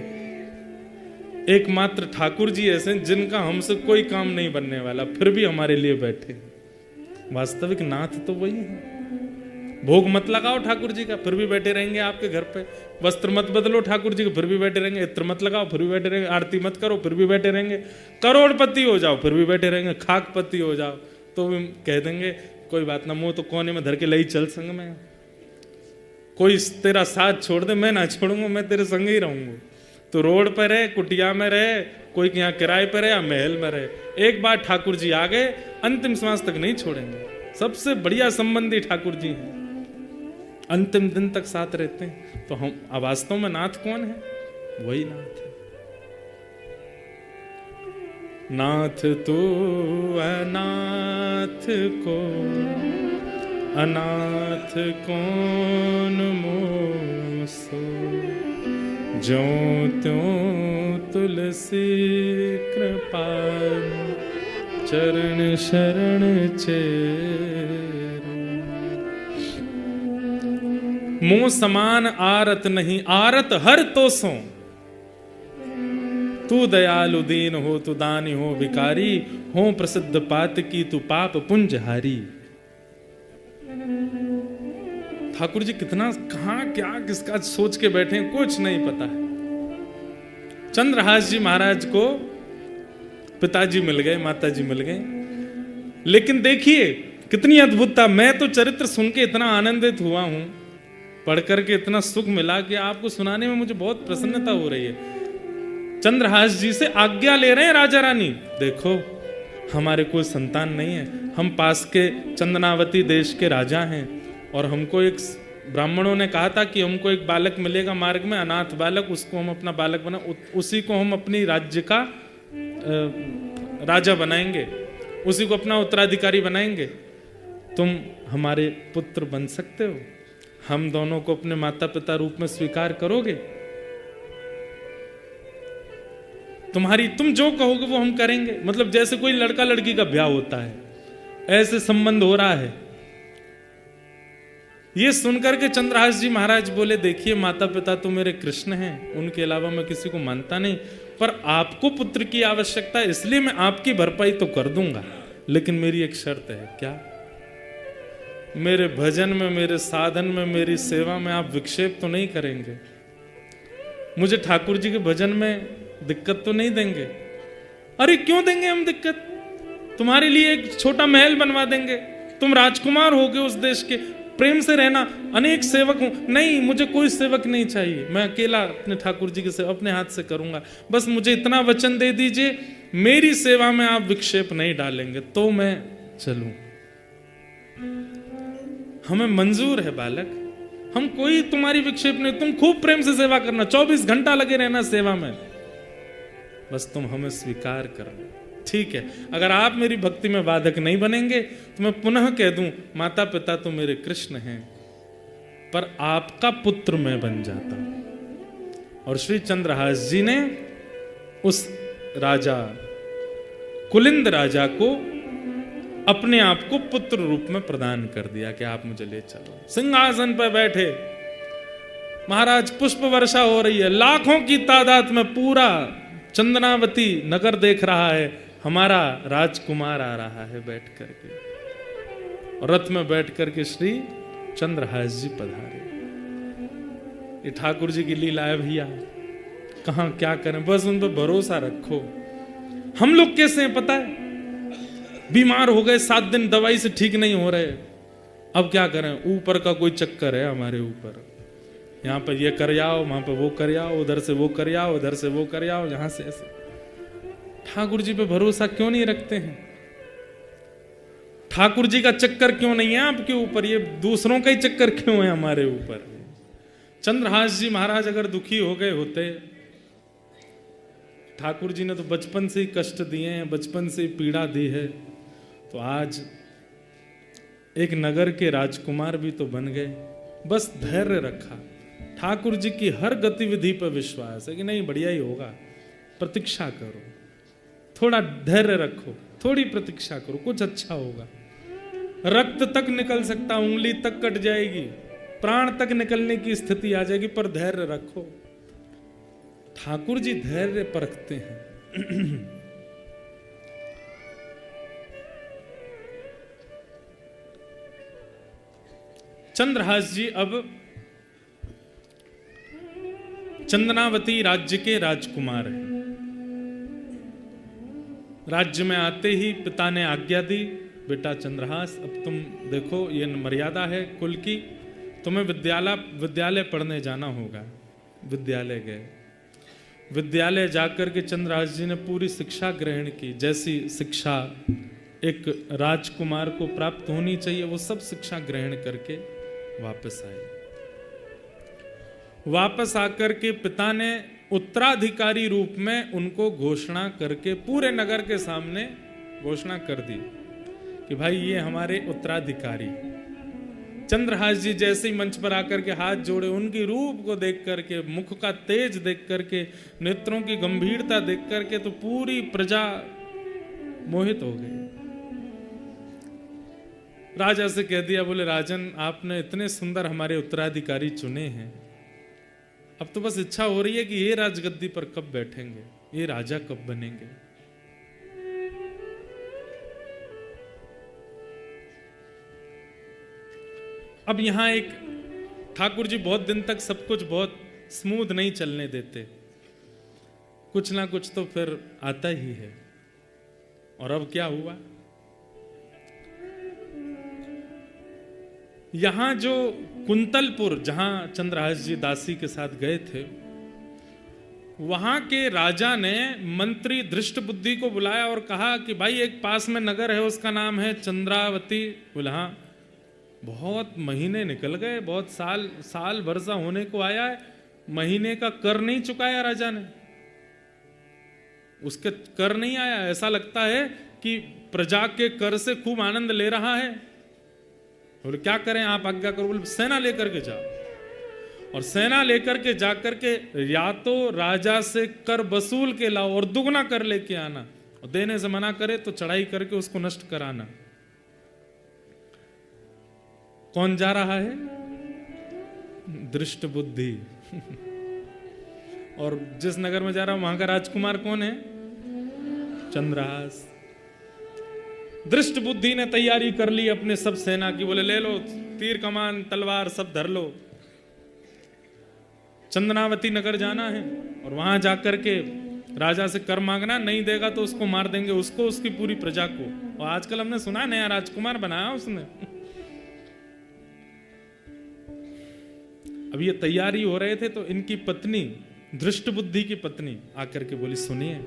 एकमात्र ठाकुर जी ऐसे हैं जिनका हमसे कोई काम नहीं बनने वाला, फिर भी हमारे लिए बैठे। वास्तविक नाथ तो वही है। भोग मत लगाओ ठाकुर जी का, फिर भी बैठे रहेंगे आपके घर पे। वस्त्र मत बदलो ठाकुर जी के, फिर भी बैठे रहेंगे। इत्र मत लगाओ, फिर भी बैठे रहेंगे। आरती मत करो, फिर भी बैठे रहेंगे। करोड़पति हो जाओ, फिर भी बैठे रहेंगे। खाकपति हो जाओ तो भी कह देंगे कोई बात ना, मुंह तो कोने में धर के लई चल संग में। कोई तेरा साथ छोड़ दे, मैं ना छोड़ूंगा, मैं तेरे संग ही रहूंगा। तो रोड पर रहे, कुटिया में रहे, कोई यहाँ किराए पर रहे या महल में रहे, एक बार ठाकुर जी आ गए, अंतिम श्वास तक नहीं छोड़ेंगे। सबसे बढ़िया संबंधी ठाकुर जी हैं, अंतिम दिन तक साथ रहते हैं। तो हम वास्तव में नाथ कौन है? वही नाथ है। नाथ तू अनाथ को, अनाथ कौन मोसो, जो त्यों तुलसी कृपाल, चरण शरण चेरो। मुँह समान आरत नहीं, आरत हर तो सो। तू दयालु दीन हो, तू दानी हो भिकारी, हो प्रसिद्ध पात की तू पाप पुंजहारी। ठाकुर जी कितना कहां क्या किसका सोच के बैठे हैं, कुछ नहीं पता है। चंद्रहास जी महाराज को पिताजी मिल गए, माताजी मिल गए, लेकिन देखिए कितनी अद्भुतता। मैं तो चरित्र सुन के इतना आनंदित हुआ हूं, पढ़ करके इतना सुख मिला कि आपको सुनाने में मुझे बहुत प्रसन्नता हो रही है। चंद्रहास जी से आज्ञा ले रहे हैं राजा रानी, देखो हमारे कोई संतान नहीं है, हम पास के चंदनावती देश के राजा हैं, और हमको एक ब्राह्मणों ने कहा था कि हमको एक बालक मिलेगा मार्ग में, अनाथ बालक, उसको हम अपना बालक बना, उसी को हम अपनी राज्य का राजा बनाएंगे, उसी को अपना उत्तराधिकारी बनाएंगे। तुम हमारे पुत्र बन सकते हो, हम दोनों को अपने माता पिता रूप में स्वीकार करोगे? तुम जो कहोगे वो हम करेंगे। मतलब जैसे कोई लड़का लड़की का ब्याह होता है, ऐसे संबंध हो रहा है। ये सुनकर के चंद्रहास जी महाराज बोले, देखिए माता पिता तो मेरे कृष्ण हैं, उनके अलावा मैं किसी को मानता नहीं, पर आपको पुत्र की आवश्यकता है, इसलिए मैं आपकी भरपाई तो कर दूंगा, लेकिन मेरी एक शर्त है। क्या? मेरे भजन में, मेरे साधन में, मेरी सेवा में आप विक्षेप तो नहीं करेंगे? मुझे ठाकुर जी के भजन में दिक्कत तो नहीं देंगे? अरे क्यों देंगे हम दिक्कत? तुम्हारे लिए एक छोटा महल बनवा देंगे, तुम राजकुमार होगे उस देश के, प्रेम से रहना, अनेक सेवक हूं। नहीं, मुझे कोई सेवक नहीं चाहिए, मैं अकेला अपने ठाकुर जी की सेवा अपने हाथ से करूंगा। बस मुझे इतना वचन दे दीजिए, मेरी सेवा में आप विक्षेप नहीं डालेंगे तो मैं चलूं। हमें मंजूर है बालक, हम कोई तुम्हारी विक्षेप नहीं, तुम खूब प्रेम से सेवा करना, 24 घंटा लगे रहना सेवा में, बस तुम हमें स्वीकार करना। ठीक है, अगर आप मेरी भक्ति में बाधक नहीं बनेंगे तो मैं पुनः कह दूं, माता पिता तो मेरे कृष्ण हैं, पर आपका पुत्र मैं बन जाता हूं। और श्री चंद्रहास जी ने उस राजा, कुलिंद राजा को अपने आप को पुत्र रूप में प्रदान कर दिया कि आप मुझे ले चलो। सिंहासन पर बैठे महाराज, पुष्प वर्षा हो रही है, लाखों की तादाद में पूरा चंदनावती नगर देख रहा है, हमारा राजकुमार आ रहा है बैठ करके, और रथ में बैठ करके श्री चंद्रहास जी पधारे। ये ठाकुर जी की लीला है भैया, कहां क्या करें, बस उन पर भरोसा रखो। हम लोग कैसे हैं पता है? बीमार हो गए, 7 दिन दवाई से ठीक नहीं हो रहे, अब क्या करें? ऊपर का कोई चक्कर है हमारे ऊपर, यहाँ पर ये कर आओ, वहां पर वो कर आओ, उधर से वो कर आओ, उधर से वो कर आओ, यहां से ऐसे। ठाकुर जी पे भरोसा क्यों नहीं रखते हैं? ठाकुर जी का चक्कर क्यों नहीं है आपके ऊपर? ये दूसरों का ही चक्कर क्यों है हमारे ऊपर? चंद्रहास जी महाराज अगर दुखी हो गए होते, ठाकुर जी ने तो बचपन से ही कष्ट दिए हैं, बचपन से ही पीड़ा दी है, तो आज एक नगर के राजकुमार भी तो बन गए। बस धैर्य रखा, ठाकुर जी की हर गतिविधि पर विश्वास है कि नहीं बढ़िया ही होगा, प्रतीक्षा करो, थोड़ा धैर्य रखो, थोड़ी प्रतीक्षा करो, कुछ अच्छा होगा। रक्त तक निकल सकता, उंगली तक कट जाएगी, प्राण तक निकलने की स्थिति आ जाएगी, पर धैर्य रखो। ठाकुर जी धैर्य परखते हैं। चंद्रहास जी अब चंदनावती राज्य के राजकुमार हैं। राज्य में आते ही पिता ने आज्ञा दी, बेटा चंद्रहास, अब तुम देखो ये मर्यादा है कुल की, तुम्हें विद्यालय पढ़ने जाना होगा। विद्यालय गए। विद्यालय जाकर के चंद्रहास जी ने पूरी शिक्षा ग्रहण की, जैसी शिक्षा एक राजकुमार को प्राप्त होनी चाहिए, वो सब शिक्षा ग्रहण करके वापस आए। वापस आकर के पिता ने उत्तराधिकारी रूप में उनको घोषणा करके पूरे नगर के सामने घोषणा कर दी कि भाई ये हमारे उत्तराधिकारी। चंद्रहास जी जैसे ही मंच पर आकर के हाथ जोड़े, उनकी रूप को देख करके, मुख का तेज देख करके, नेत्रों की गंभीरता देख करके तो पूरी प्रजा मोहित हो गई। राजा से कह दिया, बोले राजन आपने इतने सुंदर हमारे उत्तराधिकारी चुने हैं, अब तो बस इच्छा हो रही है कि ये राजगद्दी पर कब बैठेंगे, ये राजा कब बनेंगे। अब यहां एक ठाकुर जी बहुत दिन तक सब कुछ बहुत स्मूथ नहीं चलने देते, कुछ ना कुछ तो फिर आता ही है। और अब क्या हुआ, यहां जो कुंतलपुर, जहां चंद्रहास जी दासी के साथ गए थे, वहां के राजा ने मंत्री दृष्टबुद्धि को बुलाया और कहा कि भाई एक पास में नगर है, उसका नाम है चंद्रावती। बोला हाँ, बहुत महीने निकल गए, बहुत साल वर्षा होने को आया है, महीने का कर नहीं चुकाया राजा ने, उसके कर नहीं आया। ऐसा लगता है कि प्रजा के कर से खूब आनंद ले रहा है। बोले क्या करें, आप आज्ञा करो। बोले सेना लेकर के जाओ, और सेना लेकर के जाकर के या तो राजा से कर वसूल के लाओ और दुगना कर लेके आना, और देने से मना करे तो चढ़ाई करके उसको नष्ट कराना। कौन जा रहा है? दृष्ट बुद्धि। और जिस नगर में जा रहा है वहां का राजकुमार कौन है? चंद्रहास। दृष्ट बुद्धि ने तैयारी कर ली अपने सब सेना की। बोले ले लो तीर कमान तलवार सब धर लो, चंदनावती नगर जाना है और वहां जाकर के राजा से कर मांगना, नहीं देगा तो उसको मार देंगे, उसको उसकी पूरी प्रजा को। और आजकल हमने सुना नया राजकुमार बनाया उसने। अब ये तैयारी हो रहे थे तो इनकी पत्नी, दृष्ट बुद्धि की पत्नी आकर के बोली, सुनिए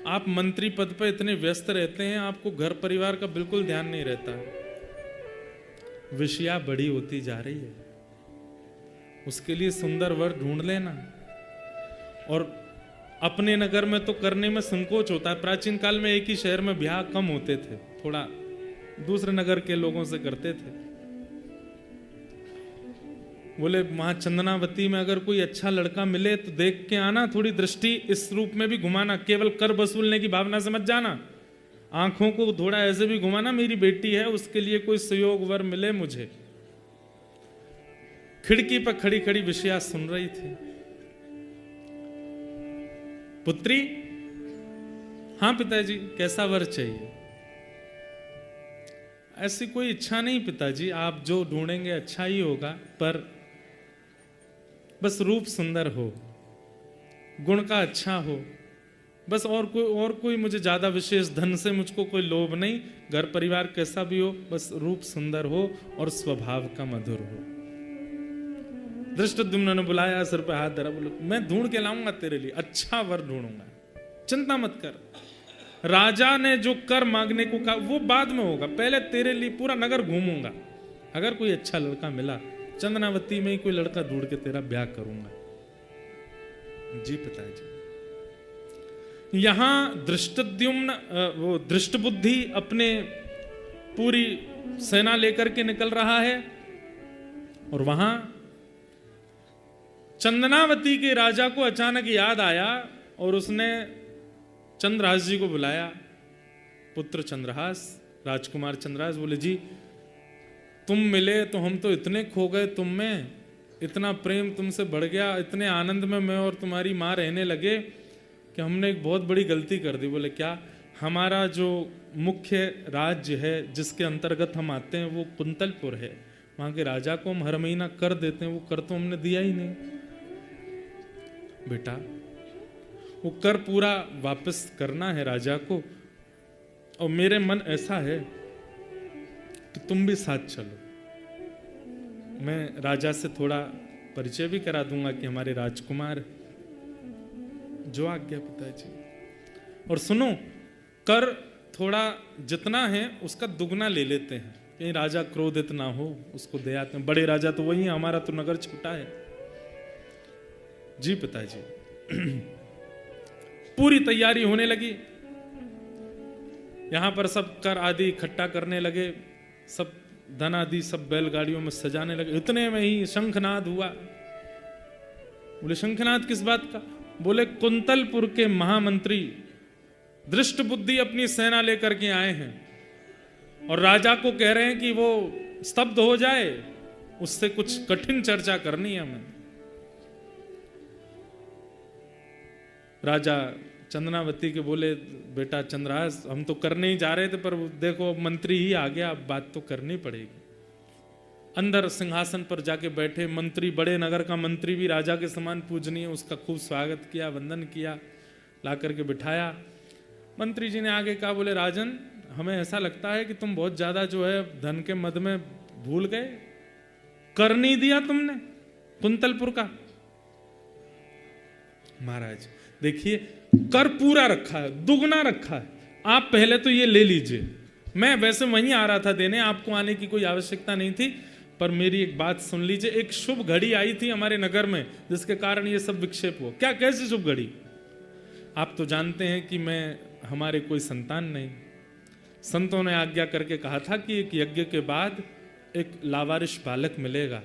आप मंत्री पद पर इतने व्यस्त रहते हैं, आपको घर परिवार का बिल्कुल ध्यान नहीं रहता, विषया बड़ी होती जा रही है, उसके लिए सुंदर वर ढूंढ लेना। और अपने नगर में तो करने में संकोच होता है, प्राचीन काल में एक ही शहर में ब्याह कम होते थे, थोड़ा दूसरे नगर के लोगों से करते थे। बोले वहां चंदनावती में अगर कोई अच्छा लड़का मिले तो देख के आना, थोड़ी दृष्टि इस रूप में भी घुमाना, केवल कर वसूलने की भावना से मत जाना, आंखों को थोड़ा ऐसे भी घुमाना, मेरी बेटी है उसके लिए कोई सुयोग वर मिले मुझे। खिड़की पर खड़ी खड़ी विषया सुन रही थी। पुत्री, हाँ पिताजी, कैसा वर चाहिए? ऐसी कोई इच्छा नहीं पिताजी, आप जो ढूंढेंगे अच्छा ही होगा, पर बस रूप सुंदर हो, गुण का अच्छा हो, बस और कोई मुझे ज्यादा विशेष धन से मुझको कोई लोभ नहीं, घर परिवार कैसा भी हो, बस रूप सुंदर हो और स्वभाव का मधुर हो। धृष्टद्युम्न ने बुलाया, सिर पे हाथ धरा, बोले मैं ढूंढ के लाऊंगा तेरे लिए, अच्छा वर ढूंढूंगा, चिंता मत कर। राजा ने जो कर मांगने को कहा वो बाद में होगा, पहले तेरे लिए पूरा नगर घूमूंगा, अगर कोई अच्छा लड़का मिला चंदनावती में ही कोई लड़का ढूंढ के तेरा ब्याह करूंगा। जी पिताजी। यहां दृष्टद्युम्न, वो दृष्ट बुद्धि अपने पूरी सेना लेकर के निकल रहा है, और वहां चंदनावती के राजा को अचानक याद आया और उसने चंद्रहास जी को बुलाया। पुत्र चंद्रहास, राजकुमार चंद्रहास, बोले जी तुम मिले तो हम तो इतने खो गए तुम में, इतना प्रेम तुमसे बढ़ गया, इतने आनंद में मैं और तुम्हारी माँ रहने लगे कि हमने एक बहुत बड़ी गलती कर दी। बोले क्या? हमारा जो मुख्य राज्य है जिसके अंतर्गत हम आते हैं वो कुंतलपुर है, वहाँ के राजा को हम हर महीना कर देते हैं, वो कर तो हमने दिया ही नहीं। बेटा वो कर पूरा वापस करना है राजा को, और मेरे मन ऐसा है कि तुम भी साथ चलो। मैं राजा से थोड़ा परिचय भी करा दूंगा कि हमारे राजकुमार। जो आज्ञा पिताजी। और सुनो, कर थोड़ा जितना है उसका दुगना ले लेते हैं, कहीं राजा क्रोधित ना हो, उसको दे आते हैं। बड़े राजा तो वही है, हमारा तो नगर छोटा है। जी पिताजी। पूरी तैयारी होने लगी, यहां पर सब कर आदि इकट्ठा करने लगे, सब धन आदि सब बैलगाड़ियों में सजाने लगे। इतने में ही शंखनाद हुआ। बोले शंखनाद किस बात का? बोले कुंतलपुर के महामंत्री दृष्ट बुद्धि अपनी सेना लेकर के आए हैं और राजा को कह रहे हैं कि वो स्तब्ध हो जाए, उससे कुछ कठिन चर्चा करनी है हमें। राजा चंद्रावती के बोले बेटा चंद्रहास, हम तो करने ही जा रहे थे, पर देखो मंत्री ही आ गया, अब बात तो करनी पड़ेगी। अंदर सिंहासन पर जाके बैठे मंत्री, बड़े नगर का मंत्री भी राजा के समान पूजनीय, उसका खूब स्वागत किया, वंदन किया, ला करके बिठाया। मंत्री जी ने आगे कहा, बोले राजन, हमें ऐसा लगता है कि तुम बहुत ज्यादा जो है धन के मद में भूल गए, कर नहीं दिया तुमने कुंतलपुर का। महाराज देखिए, कर पूरा रखा है, दुगना रखा है, आप पहले तो ये ले लीजिए। मैं वैसे वहीं आ रहा था देने, आपको आने की कोई आवश्यकता नहीं थी, पर मेरी एक बात सुन लीजिए। एक शुभ घड़ी आई थी हमारे नगर में जिसके कारण ये सब विक्षेप हुआ। क्या? कैसी शुभ घड़ी? आप तो जानते हैं कि मैं, हमारे कोई संतान नहीं, संतों ने आज्ञा करके कहा था कि एक यज्ञ के बाद एक लावारिश बालक मिलेगा,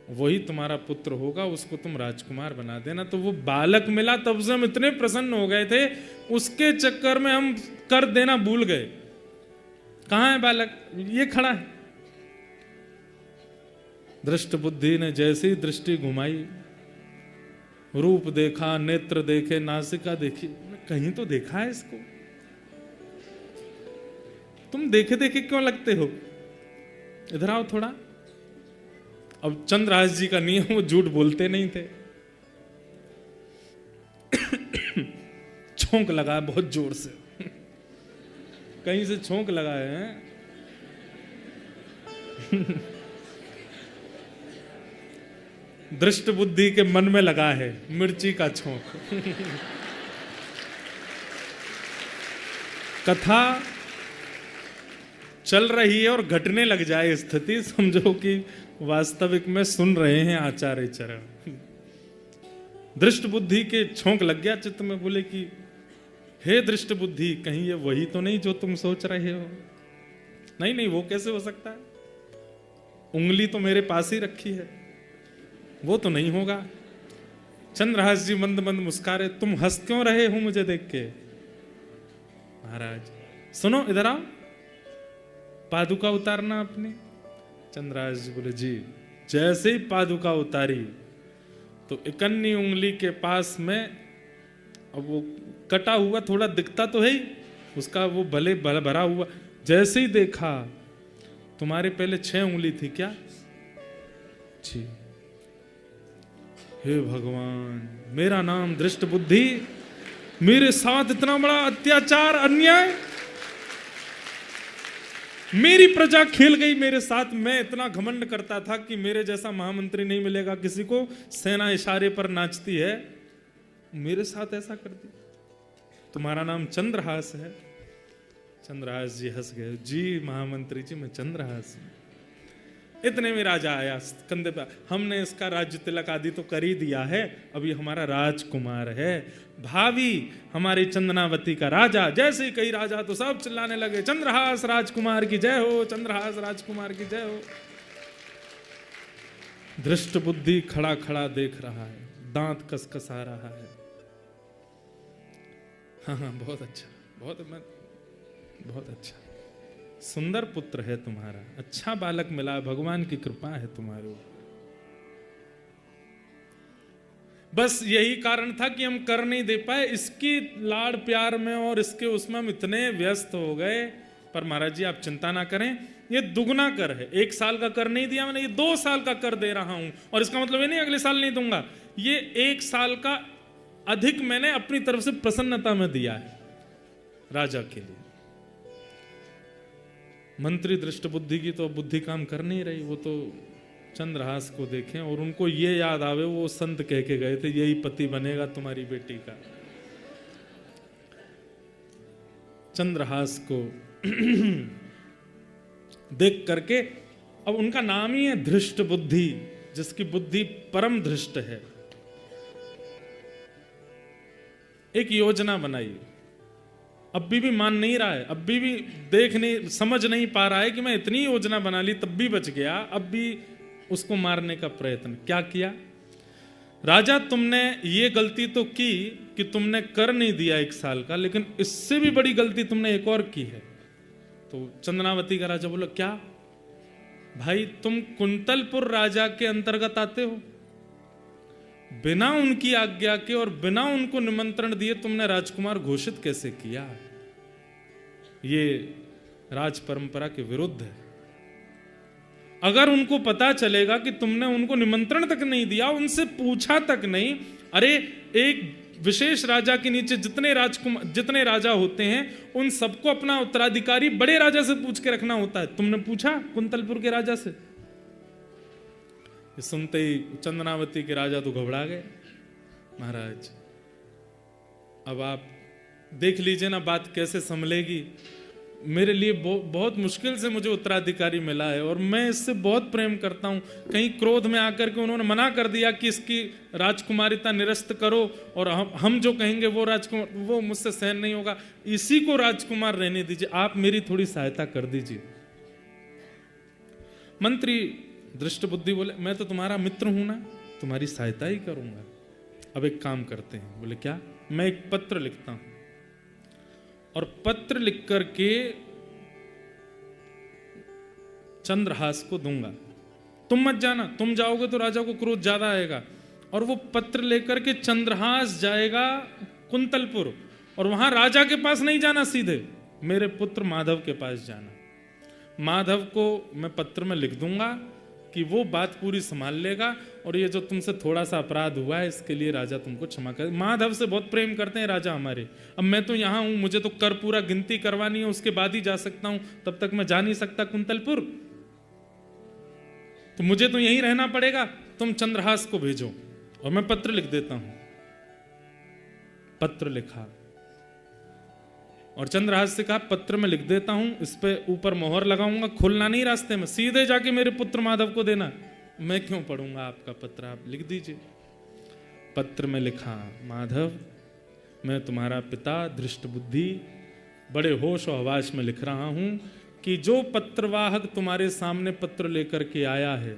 वही तुम्हारा पुत्र होगा, उसको तुम राजकुमार बना देना। तो वो बालक मिला, तब से हम इतने प्रसन्न हो गए थे, उसके चक्कर में हम कर देना भूल गए। कहां है बालक? ये खड़ा है। दृष्ट बुद्धि ने जैसी दृष्टि घुमाई, रूप देखा, नेत्र देखे, नासिका देखी, कहीं तो देखा है इसको। तुम देखे देखे क्यों लगते हो? इधर आओ थोड़ा। अब चंद्रहास जी का नियम, वो झूठ बोलते नहीं थे। छोंक लगा बहुत जोर से, कहीं से छोंक लगाए हैं। दृष्ट बुद्धि के मन में लगा है मिर्ची का छोंक। कथा चल रही है और घटने लग जाए स्थिति, समझो कि वास्तविक में सुन रहे हैं आचार्य चरण। दृष्ट बुद्धि के छोंक लग गया चित्त में। बोले कि हे दृष्ट बुद्धि, कहीं ये वही तो नहीं जो तुम सोच रहे हो? नहीं नहीं, वो कैसे हो सकता है? उंगली तो मेरे पास ही रखी है, वो तो नहीं होगा। चंद्रहास जी मंद मंद मुस्कारे। तुम हंस क्यों रहे हो मुझे देख के? महाराज सुनो, इधर आओ, पादुका उतारना अपनी। चंद्रहास जी बोले जी। जैसे ही पादुका उतारी तो इकन्नी उंगली के पास में, अब वो कटा हुआ थोड़ा दिखता तो है ही उसका, वो भले भरा हुआ, जैसे ही देखा, तुम्हारे पहले 6 उंगली थी क्या? जी। हे भगवान, मेरा नाम दृष्ट बुद्धि, मेरे साथ इतना बड़ा अत्याचार, अन्याय, मेरी प्रजा खेल गई मेरे साथ। मैं इतना घमंड करता था कि मेरे जैसा महामंत्री नहीं मिलेगा किसी को, सेना इशारे पर नाचती है, मेरे साथ ऐसा कर दिया। तुम्हारा नाम चंद्रहास है? चंद्रहास जी हंस गए। जी महामंत्री जी, मैं चंद्रहास हूं। इतने में राजा आया कंधे पे। हमने इसका राज्य तिलक आदि तो कर ही दिया है, अभी हमारा राजकुमार है, भावी हमारी चंदनावती का राजा। जैसे ही कई राजा तो सब चिल्लाने लगे, चंद्रहास राजकुमार की जय हो, चंद्रहास राजकुमार की जय हो। दृष्ट बुद्धि खड़ा खड़ा देख रहा है, दांत कसकसा रहा है। हाँ हाँ, बहुत अच्छा, बहुत अच्छा। सुंदर पुत्र है तुम्हारा, अच्छा बालक मिला, भगवान की कृपा है तुम्हारे ऊपर। बस यही कारण था कि हम कर नहीं दे पाए, इसकी लाड़ प्यार में और इसके उसमें हम इतने व्यस्त हो गए। पर महाराज जी आप चिंता ना करें, ये दुगना कर है। 1 साल का कर नहीं दिया मैंने, ये 2 साल का कर दे रहा हूं। और इसका मतलब ये नहीं अगले साल नहीं दूंगा, ये 1 साल का अधिक मैंने अपनी तरफ से प्रसन्नता में दिया है राजा के लिए। मंत्री दृष्ट बुद्धि की तो बुद्धि काम कर नहीं रही, वो तो चंद्रहास को देखें और उनको ये याद आवे वो संत कह के गए थे यही पति बनेगा तुम्हारी बेटी का। चंद्रहास को देख करके, अब उनका नाम ही है धृष्ट बुद्धि, जिसकी बुद्धि परम धृष्ट है। एक योजना बनाई, अब भी मान नहीं रहा है, अब भी देख नहीं समझ नहीं पा रहा है कि मैं इतनी योजना बना ली तब भी बच गया। अब भी उसको मारने का प्रयत्न क्या किया। राजा तुमने ये गलती तो की कि तुमने कर नहीं दिया 1 साल का, लेकिन इससे भी बड़ी गलती तुमने एक और की है। तो चंद्रनावती का राजा बोला क्या भाई, तुम कुंतलपुर राजा के अंतर्गत आते हो, बिना उनकी आज्ञा के और बिना उनको निमंत्रण दिए तुमने राजकुमार घोषित कैसे किया। ये राज परंपरा के विरुद्ध है। अगर उनको पता चलेगा कि तुमने उनको निमंत्रण तक नहीं दिया, उनसे पूछा तक नहीं, अरे एक विशेष राजा के नीचे जितने राजा होते हैं उन सबको अपना उत्तराधिकारी बड़े राजा से पूछ के रखना होता है। तुमने पूछा कुंतलपुर के राजा से? सुनते ही चंद्रनावती के राजा तो घबरा गए। महाराज अब आप देख लीजिए ना बात कैसे संभलेगी। मेरे लिए बहुत मुश्किल से मुझे उत्तराधिकारी मिला है और मैं इससे बहुत प्रेम करता हूं। कहीं क्रोध में आकर के उन्होंने मना कर दिया कि इसकी राजकुमारिता निरस्त करो और हम जो कहेंगे वो राजकुमार, वो मुझसे सहन नहीं होगा, इसी को राजकुमार रहने दीजिए, आप मेरी थोड़ी सहायता कर दीजिए। मंत्री दृष्ट बुद्धि बोले मैं तो तुम्हारा मित्र हूं ना, तुम्हारी सहायता ही करूंगा। अब एक काम करते हैं। बोले क्या? मैं एक पत्र लिखता हूं और पत्र लिख करके चंद्रहास को दूंगा, तुम मत जाना, तुम जाओगे तो राजा को क्रोध ज्यादा आएगा। और वो पत्र लेकर के चंद्रहास जाएगा कुंतलपुर और वहां राजा के पास नहीं जाना, सीधे मेरे पुत्र माधव के पास जाना। माधव को मैं पत्र में लिख दूंगा कि वो बात पूरी संभाल लेगा और ये जो तुमसे थोड़ा सा अपराध हुआ है इसके लिए राजा तुमको क्षमा कर। माधव से बहुत प्रेम करते हैं राजा हमारे। अब मैं तो यहाँ हूं, मुझे तो कर पूरा गिनती करवानी है, उसके बाद ही जा सकता हूं, तब तक मैं जा नहीं सकता कुंतलपुर, तो मुझे तो यहीं रहना पड़ेगा। तुम चंद्रहास को भेजो और मैं पत्र लिख देता हूं। पत्र लिखा और चंद्रहास से कहा पत्र में लिख देता हूं, इस पे ऊपर मोहर लगाऊंगा, खोलना नहीं रास्ते में, सीधे जाके मेरे पुत्र माधव को देना। मैं क्यों पढ़ूंगा आपका पत्र, आप लिख दीजिए। पत्र में लिखा, माधव मैं तुम्हारा पिता दृष्ट बुद्धि बड़े होश और हवास में लिख रहा हूं कि जो पत्रवाहक तुम्हारे सामने पत्र लेकर के आया है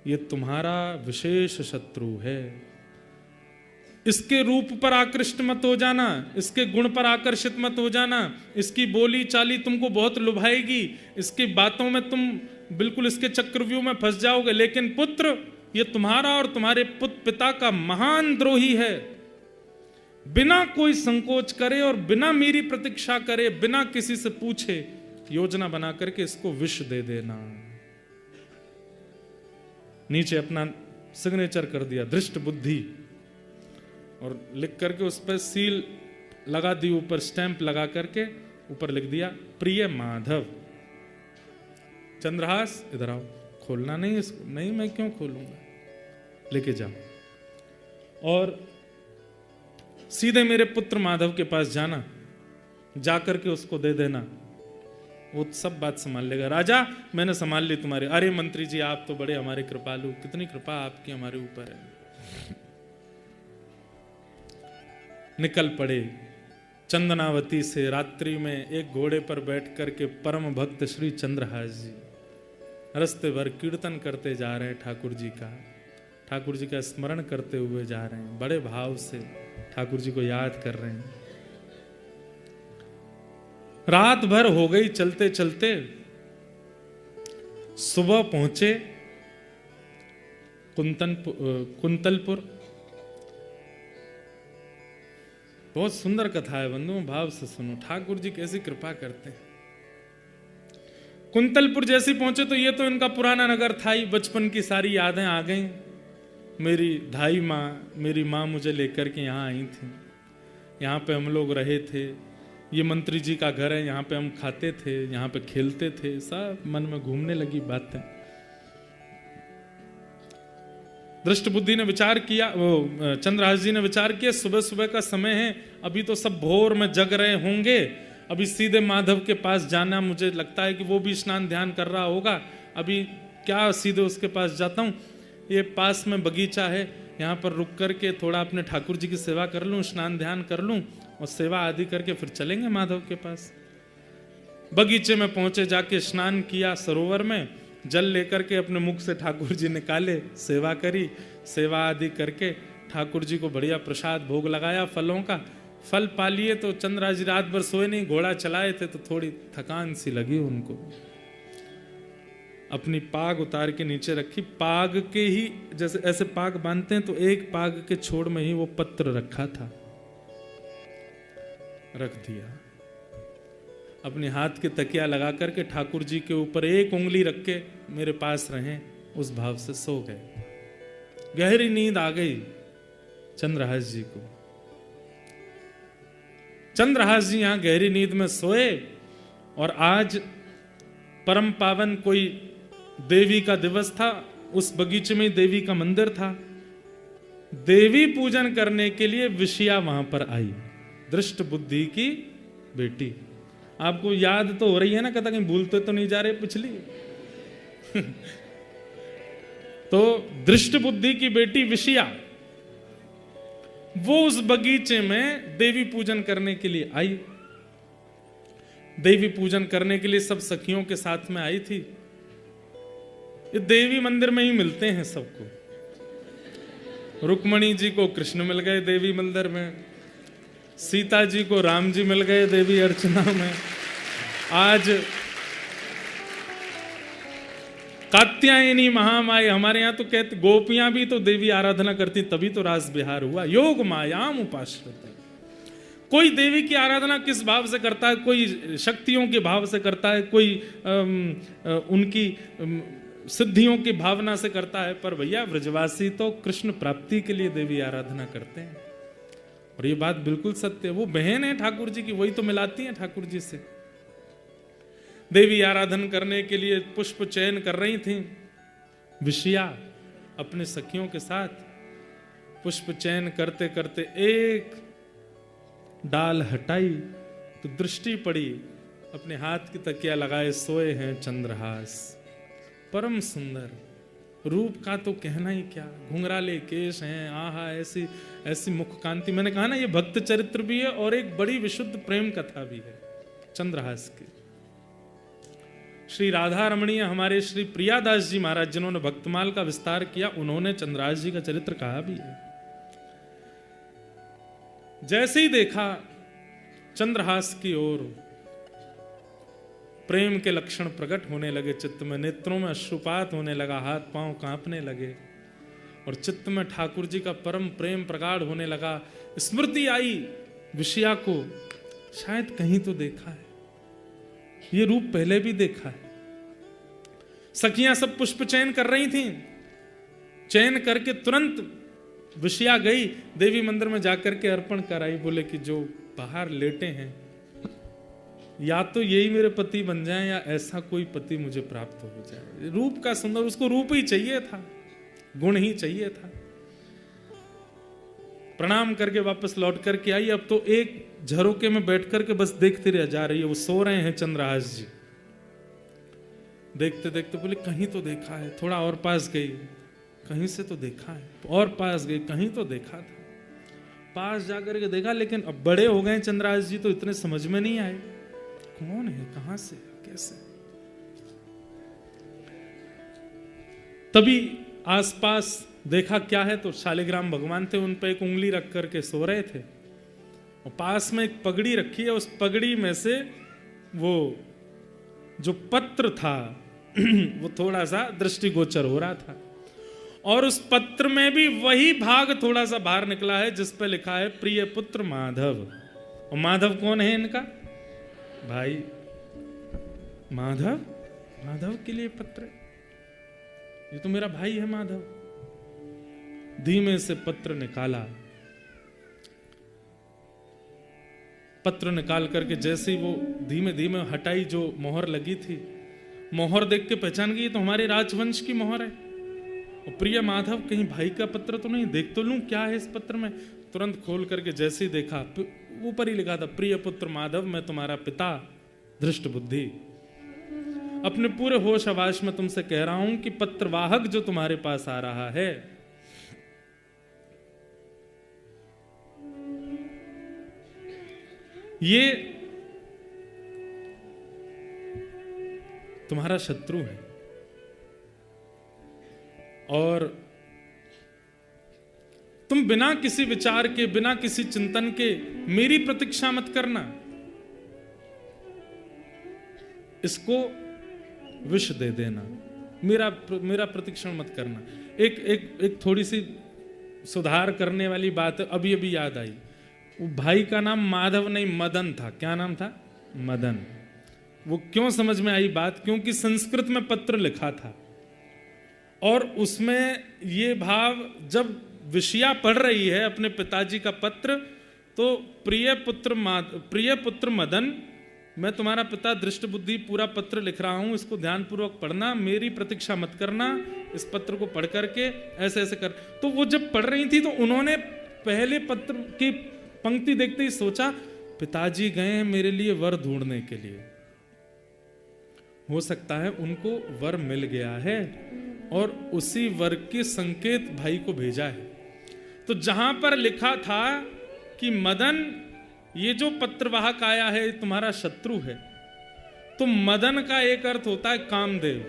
ये तुम्हारा विशेष शत्रु है। इसके रूप पर आकृष्ट मत हो जाना, इसके गुण पर आकर्षित मत हो जाना, इसकी बोली चाली तुमको बहुत लुभाएगी, इसकी बातों में तुम बिल्कुल इसके चक्रव्यूह में फंस जाओगे। लेकिन पुत्र ये तुम्हारा और तुम्हारे पिता का महान द्रोही है। बिना कोई संकोच करे और बिना मेरी प्रतीक्षा करे, बिना किसी से पूछे योजना बना करके इसको विष दे देना। नीचे अपना सिग्नेचर कर दिया दृष्ट बुद्धि और लिख करके उस पर सील लगा दी, ऊपर स्टैंप लगा करके ऊपर लिख दिया प्रिय माधव। चंद्रहास इधर आओ, खोलना नहीं इसको। नहीं मैं क्यों खोलूंगा, लेके जाओ और सीधे मेरे पुत्र माधव के पास जाना, जाकर के उसको दे देना, वो सब बात संभाल लेगा। राजा मैंने संभाल ली तुम्हारे। अरे मंत्री जी आप तो बड़े हमारे कृपालु, कितनी कृपा आपकी हमारे ऊपर है। निकल पड़े चंदनावती से। रात्रि में एक घोड़े पर बैठ करके परम भक्त श्री चंद्रहास जी रास्ते भर कीर्तन करते जा रहे हैं, ठाकुर जी का स्मरण करते हुए जा रहे हैं, बड़े भाव से ठाकुर जी को याद कर रहे हैं। रात भर हो गई चलते चलते, सुबह पहुंचे कुंतलपुर। बहुत सुंदर कथा है बंधुओं, भाव से सुनो, ठाकुर जी कैसी कृपा करते हैं। कुंतलपुर जैसे पहुंचे तो ये तो इनका पुराना नगर था ही, बचपन की सारी यादें आ गई। मेरी धाई माँ, मेरी माँ मुझे लेकर के यहाँ आई थी, यहाँ पे हम लोग रहे थे, ये मंत्री जी का घर है, यहाँ पे हम खाते थे, यहाँ पे खेलते थे, सब मन में घूमने लगी बातें। दृष्ट बुद्धि ने विचार किया, वो चंद्रहास जी ने विचार किया, सुबह सुबह का समय है, अभी तो सब भोर में जग रहे होंगे, अभी सीधे माधव के पास जाना, मुझे लगता है कि वो भी स्नान ध्यान कर रहा होगा, अभी क्या सीधे उसके पास जाता हूँ, ये पास में बगीचा है, यहाँ पर रुक करके थोड़ा अपने ठाकुर जी की सेवा कर लूँ, स्नान ध्यान कर लूँ और सेवा आदि करके फिर चलेंगे माधव के पास। बगीचे में पहुंचे, जाके स्नान किया सरोवर में, जल लेकर के अपने मुख से ठाकुर जी निकाले, सेवा करी, सेवा आदि करके ठाकुर जी को बढ़िया प्रसाद भोग लगाया फलों का। फल पा लिए तो चंद्रहास जी रात भर सोए नहीं, घोड़ा चलाए थे तो थोड़ी थकान सी लगी उनको। अपनी पाग उतार के नीचे रखी, पाग के ही जैसे ऐसे पाग बांधते हैं तो एक पाग के छोड़ में ही वो पत्र रखा था, रख दिया। अपने हाथ के तकिया लगा करके ठाकुर जी के ऊपर एक उंगली रख के मेरे पास रहें, उस भाव से सो गए। गहरी नींद आ गई चंद्रहास जी को। चंद्रहास जी यहां गहरी नींद में सोए और आज परम पावन कोई देवी का दिवस था, उस बगीचे में देवी का मंदिर था। देवी पूजन करने के लिए विषया वहां पर आई, दृष्ट बुद्धि की बेटी। आपको याद तो हो रही है ना कथा, कहीं भूलते तो नहीं जा रहे पिछली। तो दृष्ट बुद्धि की बेटी विषया, वो उस बगीचे में देवी पूजन करने के लिए आई। देवी पूजन करने के लिए सब सखियों के साथ में आई थी। ये देवी मंदिर में ही मिलते हैं सबको। रुक्मणी जी को कृष्ण मिल गए देवी मंदिर में, सीता जी को राम जी मिल गए देवी अर्चना में, आज कात्यायनी महामाई, हमारे यहां तो कहते गोपियां भी तो देवी आराधना करती, तभी तो रास बिहार हुआ। योग मायाम उपाश्रते, कोई देवी की आराधना किस भाव से करता है, कोई शक्तियों के भाव से करता है, कोई उनकी सिद्धियों की भावना से करता है, पर भैया ब्रजवासी तो कृष्ण प्राप्ति के लिए देवी आराधना करते हैं। और ये बात बिल्कुल सत्य है। वो बहन है ठाकुर जी की, वही तो मिलाती है ठाकुर जी से। देवी आराधन करने के लिए पुष्प चयन कर रही थी विषया अपने सखियों के साथ। पुष्प चयन करते करते एक डाल हटाई तो दृष्टि पड़ी, अपने हाथ की तकिया लगाए सोए हैं चंद्रहास। परम सुंदर रूप का तो कहना ही क्या, घुंघराले केश हैं, आहा ऐसी ऐसी मुख कांति। मैंने कहा ना ये भक्त चरित्र भी है और एक बड़ी विशुद्ध प्रेम कथा भी है चंद्रहास की। श्री राधा रमणीय हमारे श्री प्रियादास जी महाराज जिन्होंने भक्तमाल का विस्तार किया, उन्होंने चंद्रहास जी का चरित्र कहा भी है। जैसे ही देखा चंद्रहास की ओर, प्रेम के लक्षण प्रकट होने लगे चित्त में, नेत्रों में अश्रुपात होने लगा, हाथ पांव कांपने लगे और चित्त में ठाकुर जी का परम प्रेम प्रगाढ़ होने लगा। स्मृति आई विषया को, शायद कहीं तो देखा है, ये रूप पहले भी देखा है। सखियां सब पुष्प चयन कर रही थीं, चयन करके तुरंत विषया गई देवी मंदिर में जाकर के अर्पण कराई। बोले कि जो बाहर लेटे हैं या तो यही मेरे पति बन जाएं या ऐसा कोई पति मुझे प्राप्त हो जाए। रूप का सुंदर, उसको रूप ही चाहिए था, गुण ही चाहिए था। प्रणाम करके वापस लौट करके आई। अब तो एक झरोके में बैठ करके बस देखते रह जा रही है। वो सो रहे हैं चंद्रहास जी। देखते देखते बोले कहीं तो देखा है, थोड़ा और पास गई, कहीं से तो देखा है, और पास गई, कहीं तो देखा था। पास जाकर के देखा, लेकिन अब बड़े हो गए चंद्रहास जी तो इतने समझ में नहीं आए कौन है, कहां से, कैसे। तभी आसपास देखा क्या है, तो शालिग्राम भगवान थे, उन पर एक उंगली रख करके सो रहे थे और पास में एक पगड़ी रखी है, उस पगड़ी में से वो जो पत्र था वो थोड़ा सा दृष्टिगोचर हो रहा था, और उस पत्र में भी वही भाग थोड़ा सा बाहर निकला है जिस पे लिखा है प्रिय पुत्र माधव। और माधव कौन है इनका भाई? माधव, माधव के लिए पत्र, ये तो मेरा भाई है माधव। धीमे से पत्र निकाला, पत्र निकाल करके जैसे ही वो धीमे धीमे हटाई, जो मोहर लगी थी, मोहर देख के पहचान गई तो हमारे राजवंश की मोहर है। और प्रिय माधव, कहीं भाई का पत्र तो नहीं, देख तो लूं क्या है इस पत्र में। तुरंत खोल करके जैसे ही देखा, ऊपर ही लिखा था प्रिय पुत्र माधव, मैं तुम्हारा पिता धृष्ट बुद्धि, अपने पूरे होश आवास में तुमसे कह रहा हूं कि पत्रवाहक जो तुम्हारे पास आ रहा है, ये तुम्हारा शत्रु है, और तुम बिना किसी विचार के, बिना किसी चिंतन के मेरी प्रतीक्षा मत करना, इसको विष दे देना, मेरा प्रतीक्षण मत करना। एक थोड़ी सी सुधार करने वाली बात अभी अभी याद आई। वो भाई का नाम माधव नहीं मदन था। क्या नाम था? मदन। वो क्यों समझ में आई बात? क्योंकि संस्कृत में पत्र लिखा था, और उसमें ये भाव, जब विषया पढ़ रही है अपने पिताजी का पत्र, तो प्रिय पुत्र मदन, मैं तुम्हारा पिता दृष्ट बुद्धि पूरा पत्र लिख रहा हूं, इसको ध्यानपूर्वक पढ़ना, मेरी प्रतीक्षा मत करना, इस पत्र को पढ़ करके ऐसे ऐसे कर। तो वो जब पढ़ रही थी तो उन्होंने पहले पत्र की पंक्ति देखते ही सोचा पिताजी गए हैं मेरे लिए वर ढूंढने के लिए, हो सकता है उनको वर मिल गया है और उसी वर के संकेत भाई को भेजा है। तो जहां पर लिखा था कि मदन, ये जो पत्रवाहक आया है तुम्हारा शत्रु है, तो मदन का एक अर्थ होता है कामदेव,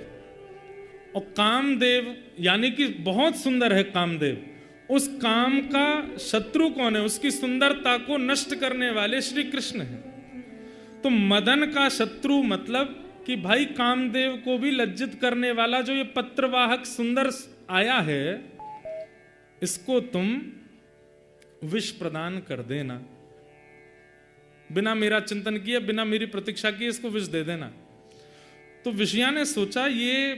और कामदेव यानी कि बहुत सुंदर है कामदेव। उस काम का शत्रु कौन है? उसकी सुंदरता को नष्ट करने वाले श्री कृष्ण हैं। तो मदन का शत्रु मतलब कि भाई कामदेव को भी लज्जित करने वाला जो ये पत्रवाहक सुंदर आया है, इसको तुम विष प्रदान कर देना, बिना मेरा चिंतन किए, बिना मेरी प्रतीक्षा किए इसको विष दे देना। तो विषया ने सोचा ये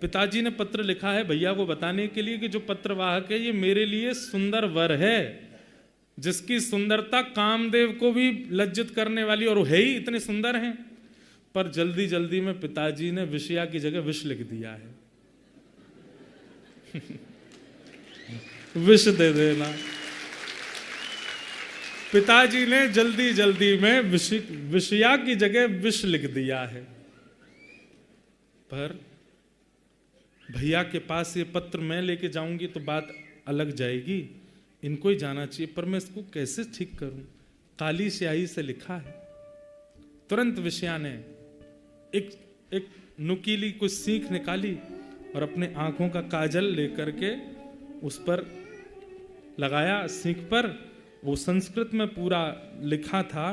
पिताजी ने पत्र लिखा है भैया को बताने के लिए कि जो पत्रवाहक है ये मेरे लिए सुंदर वर है, जिसकी सुंदरता कामदेव को भी लज्जित करने वाली, और है ही इतने सुंदर हैं। पर जल्दी जल्दी में पिताजी ने विषया की जगह विष लिख दिया है। विष दे देना। पिताजी ने जल्दी जल्दी में विषया की जगह विष लिख दिया है। पर भैया के पास ये पत्र मैं लेके जाऊंगी तो बात अलग जाएगी, इनको ही जाना चाहिए, पर मैं इसको कैसे ठीक करूं? काली स्याही से लिखा है। तुरंत विषया ने एक नुकीली कुछ सीख निकाली और अपने आंखों का काजल लेकर के उस पर लगाया, सीख पर। वो संस्कृत में पूरा लिखा था,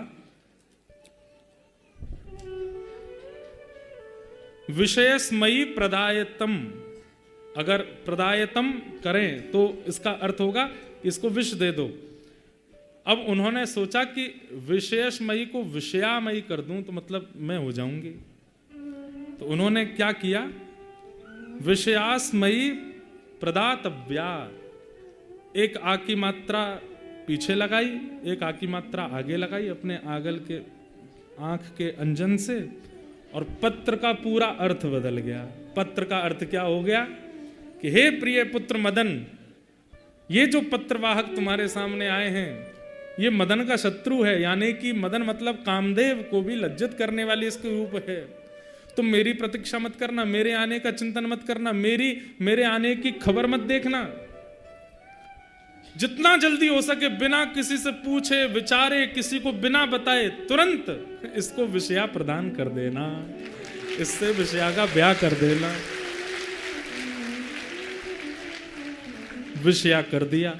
विषयस्मयी प्रदायतम। अगर प्रदायतम करें तो इसका अर्थ होगा इसको विष दे दो। अब उन्होंने सोचा कि विषयस्मयी को विषयामयी कर दूं तो मतलब मैं हो जाऊंगी। तो उन्होंने क्या किया, विषयास्मयी प्रदातव्या, एक आ की मात्रा पीछे लगाई, एक आ की मात्रा आगे लगाई अपने आगल के आंख के अंजन से, और पत्र का पूरा अर्थ बदल गया। पत्र का अर्थ क्या हो गया कि हे प्रिय पुत्र मदन, ये जो पत्रवाहक तुम्हारे सामने आए हैं ये मदन का शत्रु है, यानी कि मदन मतलब कामदेव को भी लज्जित करने वाली इसके रूप है। तुम मेरी प्रतीक्षा मत करना, मेरे आने का चिंतन मत करना, मेरे आने की खबर मत देखना। जितना जल्दी हो सके बिना किसी से पूछे विचारे, किसी को बिना बताए तुरंत इसको विषया प्रदान कर देना, इससे विषया का ब्याह कर देना। विषया कर दिया।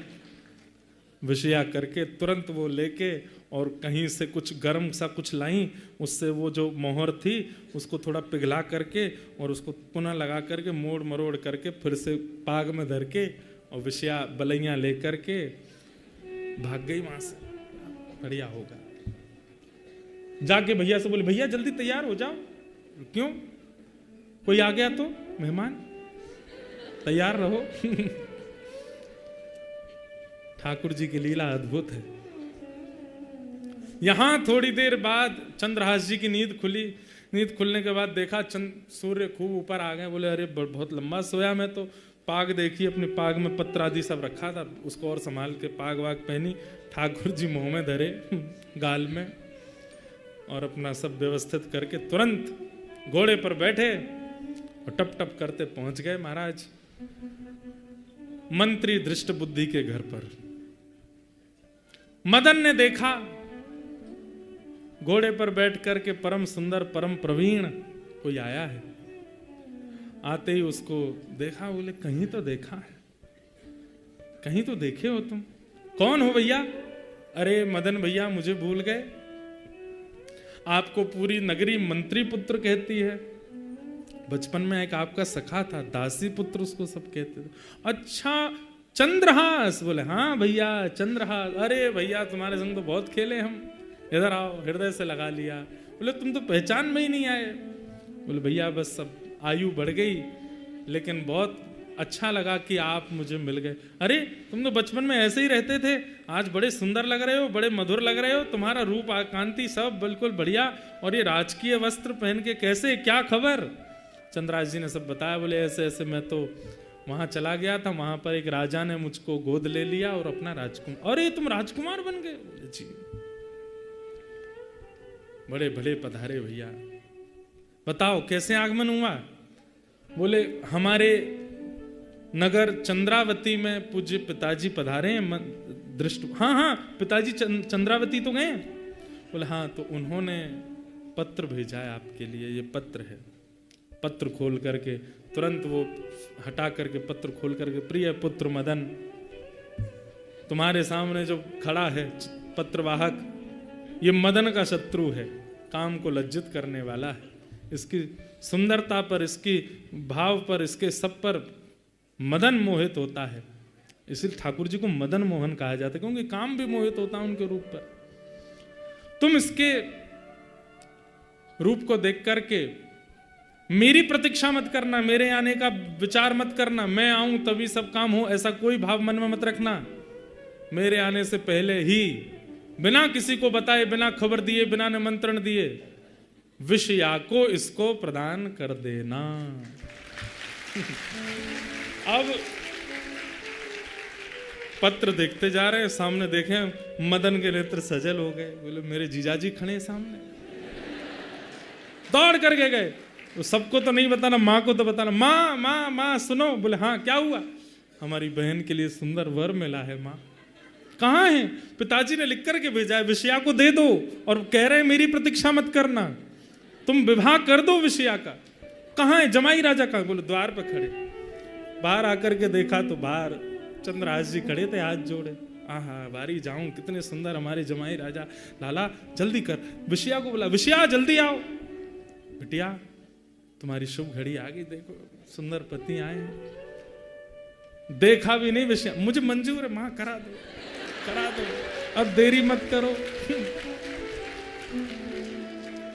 विषया करके तुरंत वो लेके और कहीं से कुछ गर्म सा कुछ लाई, उससे वो जो मोहर थी उसको थोड़ा पिघला करके और उसको पुनः लगा करके मोड़ मरोड़ करके फिर से पाग में धर के और विषया बलैया ले करके भाग गई वहां से। बढ़िया होगा। जाके भैया से बोले, भैया जल्दी तैयार हो जाओ। क्यों? कोई आ गया तो मेहमान, तैयार रहो। ठाकुर जी की लीला अद्भुत है। यहां थोड़ी देर बाद चंद्रहास जी की नींद खुली। नींद खुलने के बाद देखा सूर्य खूब ऊपर आ गए। बोले, अरे बहुत लंबा सोया मैं तो। पाग देखी, अपने पाग में पत्र आदि सब रखा था, उसको और संभाल के पाग वाग पहनी। ठाकुर जी मुंह में धरे गाल में और अपना सब व्यवस्थित करके तुरंत घोड़े पर बैठे और टप टप करते पहुंच गए महाराज मंत्री दृष्ट बुद्धि के घर पर। मदन ने देखा घोड़े पर बैठ करके परम सुंदर परम प्रवीण कोई आया है। आते ही उसको देखा। बोले, कहीं तो देखा है, कहीं तो देखे हो तुम। कौन हो भैया? अरे मदन भैया, मुझे भूल गए? आपको पूरी नगरी मंत्री पुत्र कहती है। बचपन में एक आपका सखा था, दासी पुत्र उसको सब कहते थे। अच्छा, चंद्रहास? बोले, हाँ भैया चंद्रहास। अरे भैया, तुम्हारे संग तो बहुत खेले हम। इधर आओ, हृदय से लगा लिया। बोले, तुम तो पहचान में ही नहीं आए। बोले, भैया बस सब आयु बढ़ गई, लेकिन बहुत अच्छा लगा कि आप मुझे मिल गए। अरे तुम तो बचपन में ऐसे ही रहते थे, आज बड़े सुंदर लग रहे हो, बड़े मधुर लग रहे हो, तुम्हारा रूप कांति सब बिल्कुल बढ़िया। और ये राजकीय वस्त्र पहन के कैसे, क्या खबर? चंद्रहास जी ने सब बताया। बोले, ऐसे ऐसे मैं तो वहां चला गया था, वहां पर एक राजा ने मुझको गोद ले लिया और अपना राजकुमार। अरे तुम राजकुमार बन गए? बोले, जी। बड़े भले पधारे भैया, बताओ कैसे आगमन हुआ? बोले, हमारे नगर चंद्रावती में पूज्य पिताजी पधारे हैं। दृष्ट, हाँ हाँ पिताजी चंद्रावती तो गए। बोले, हाँ, तो उन्होंने पत्र भेजा है आपके लिए, ये पत्र है। पत्र खोल करके तुरंत वो हटा करके पत्र खोल करके, प्रिय पुत्र मदन, तुम्हारे सामने जो खड़ा है पत्रवाहक, ये मदन का शत्रु है, काम को लज्जित करने वाला है। इसकी सुंदरता पर, इसकी भाव पर, इसके सब पर मदन मोहित होता है। इसलिए ठाकुर जी को मदन मोहन कहा जाता है, क्योंकि काम भी मोहित होता है उनके रूप पर। तुम इसके रूप को देख करके मेरी प्रतीक्षा मत करना, मेरे आने का विचार मत करना, मैं आऊं तभी सब काम हो, ऐसा कोई भाव मन में मत रखना। मेरे आने से पहले ही बिना किसी को बताए, बिना खबर दिए, बिना निमंत्रण दिए विषया को इसको प्रदान कर देना। अब पत्र देखते जा रहे हैं, सामने देखे मदन के नेत्र सजल हो गए। बोले, मेरे जीजाजी खड़े सामने। दौड़ करके गए। तो सबको तो नहीं बताना, माँ को तो बताना। माँ माँ माँ सुनो। बोले, हाँ क्या हुआ? हमारी बहन के लिए सुंदर वर मिला है माँ। कहाँ है? पिताजी ने लिख करके भेजा है, विषया को दे दो, और कह रहे हैं मेरी प्रतीक्षा मत करना, तुम विवाह कर दो विषया का। कहाँ है? जमाई राजा का। बोले, द्वार पर खड़े। बाहर आकर के देखा तो बाहर चंद्रहास जी खड़े थे हाथ जोड़े। आहा, बारी जाऊं, कितने सुंदर हमारे जमाई राजा। लाला जल्दी कर। विषया को बोला, विषया जल्दी आओ। बिटिया, तुम्हारी शुभ घड़ी आ गई, देखो सुंदर पति आए हैं। देखा भी नहीं विषया, मुझे मंजूर है माँ, करा दो करा दो, अब देरी मत करो।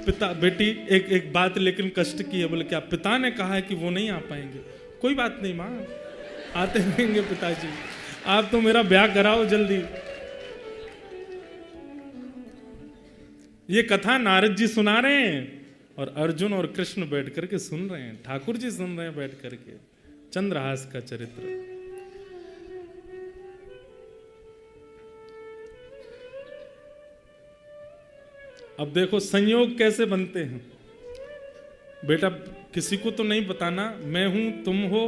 पिता, बेटी एक बात लेकिन कष्ट की है। बोले, क्या? पिता ने कहा है कि वो नहीं आ पाएंगे। कोई बात नहीं माँ, आते रहेंगे पिताजी, आप तो मेरा ब्याह कराओ जल्दी। ये कथा नारद जी सुना रहे हैं और अर्जुन और कृष्ण बैठ करके सुन रहे हैं, ठाकुर जी सुन रहे हैं बैठ करके चंद्रहास का चरित्र। अब देखो संयोग कैसे बनते हैं। बेटा, किसी को तो नहीं बताना, मैं हूं, तुम हो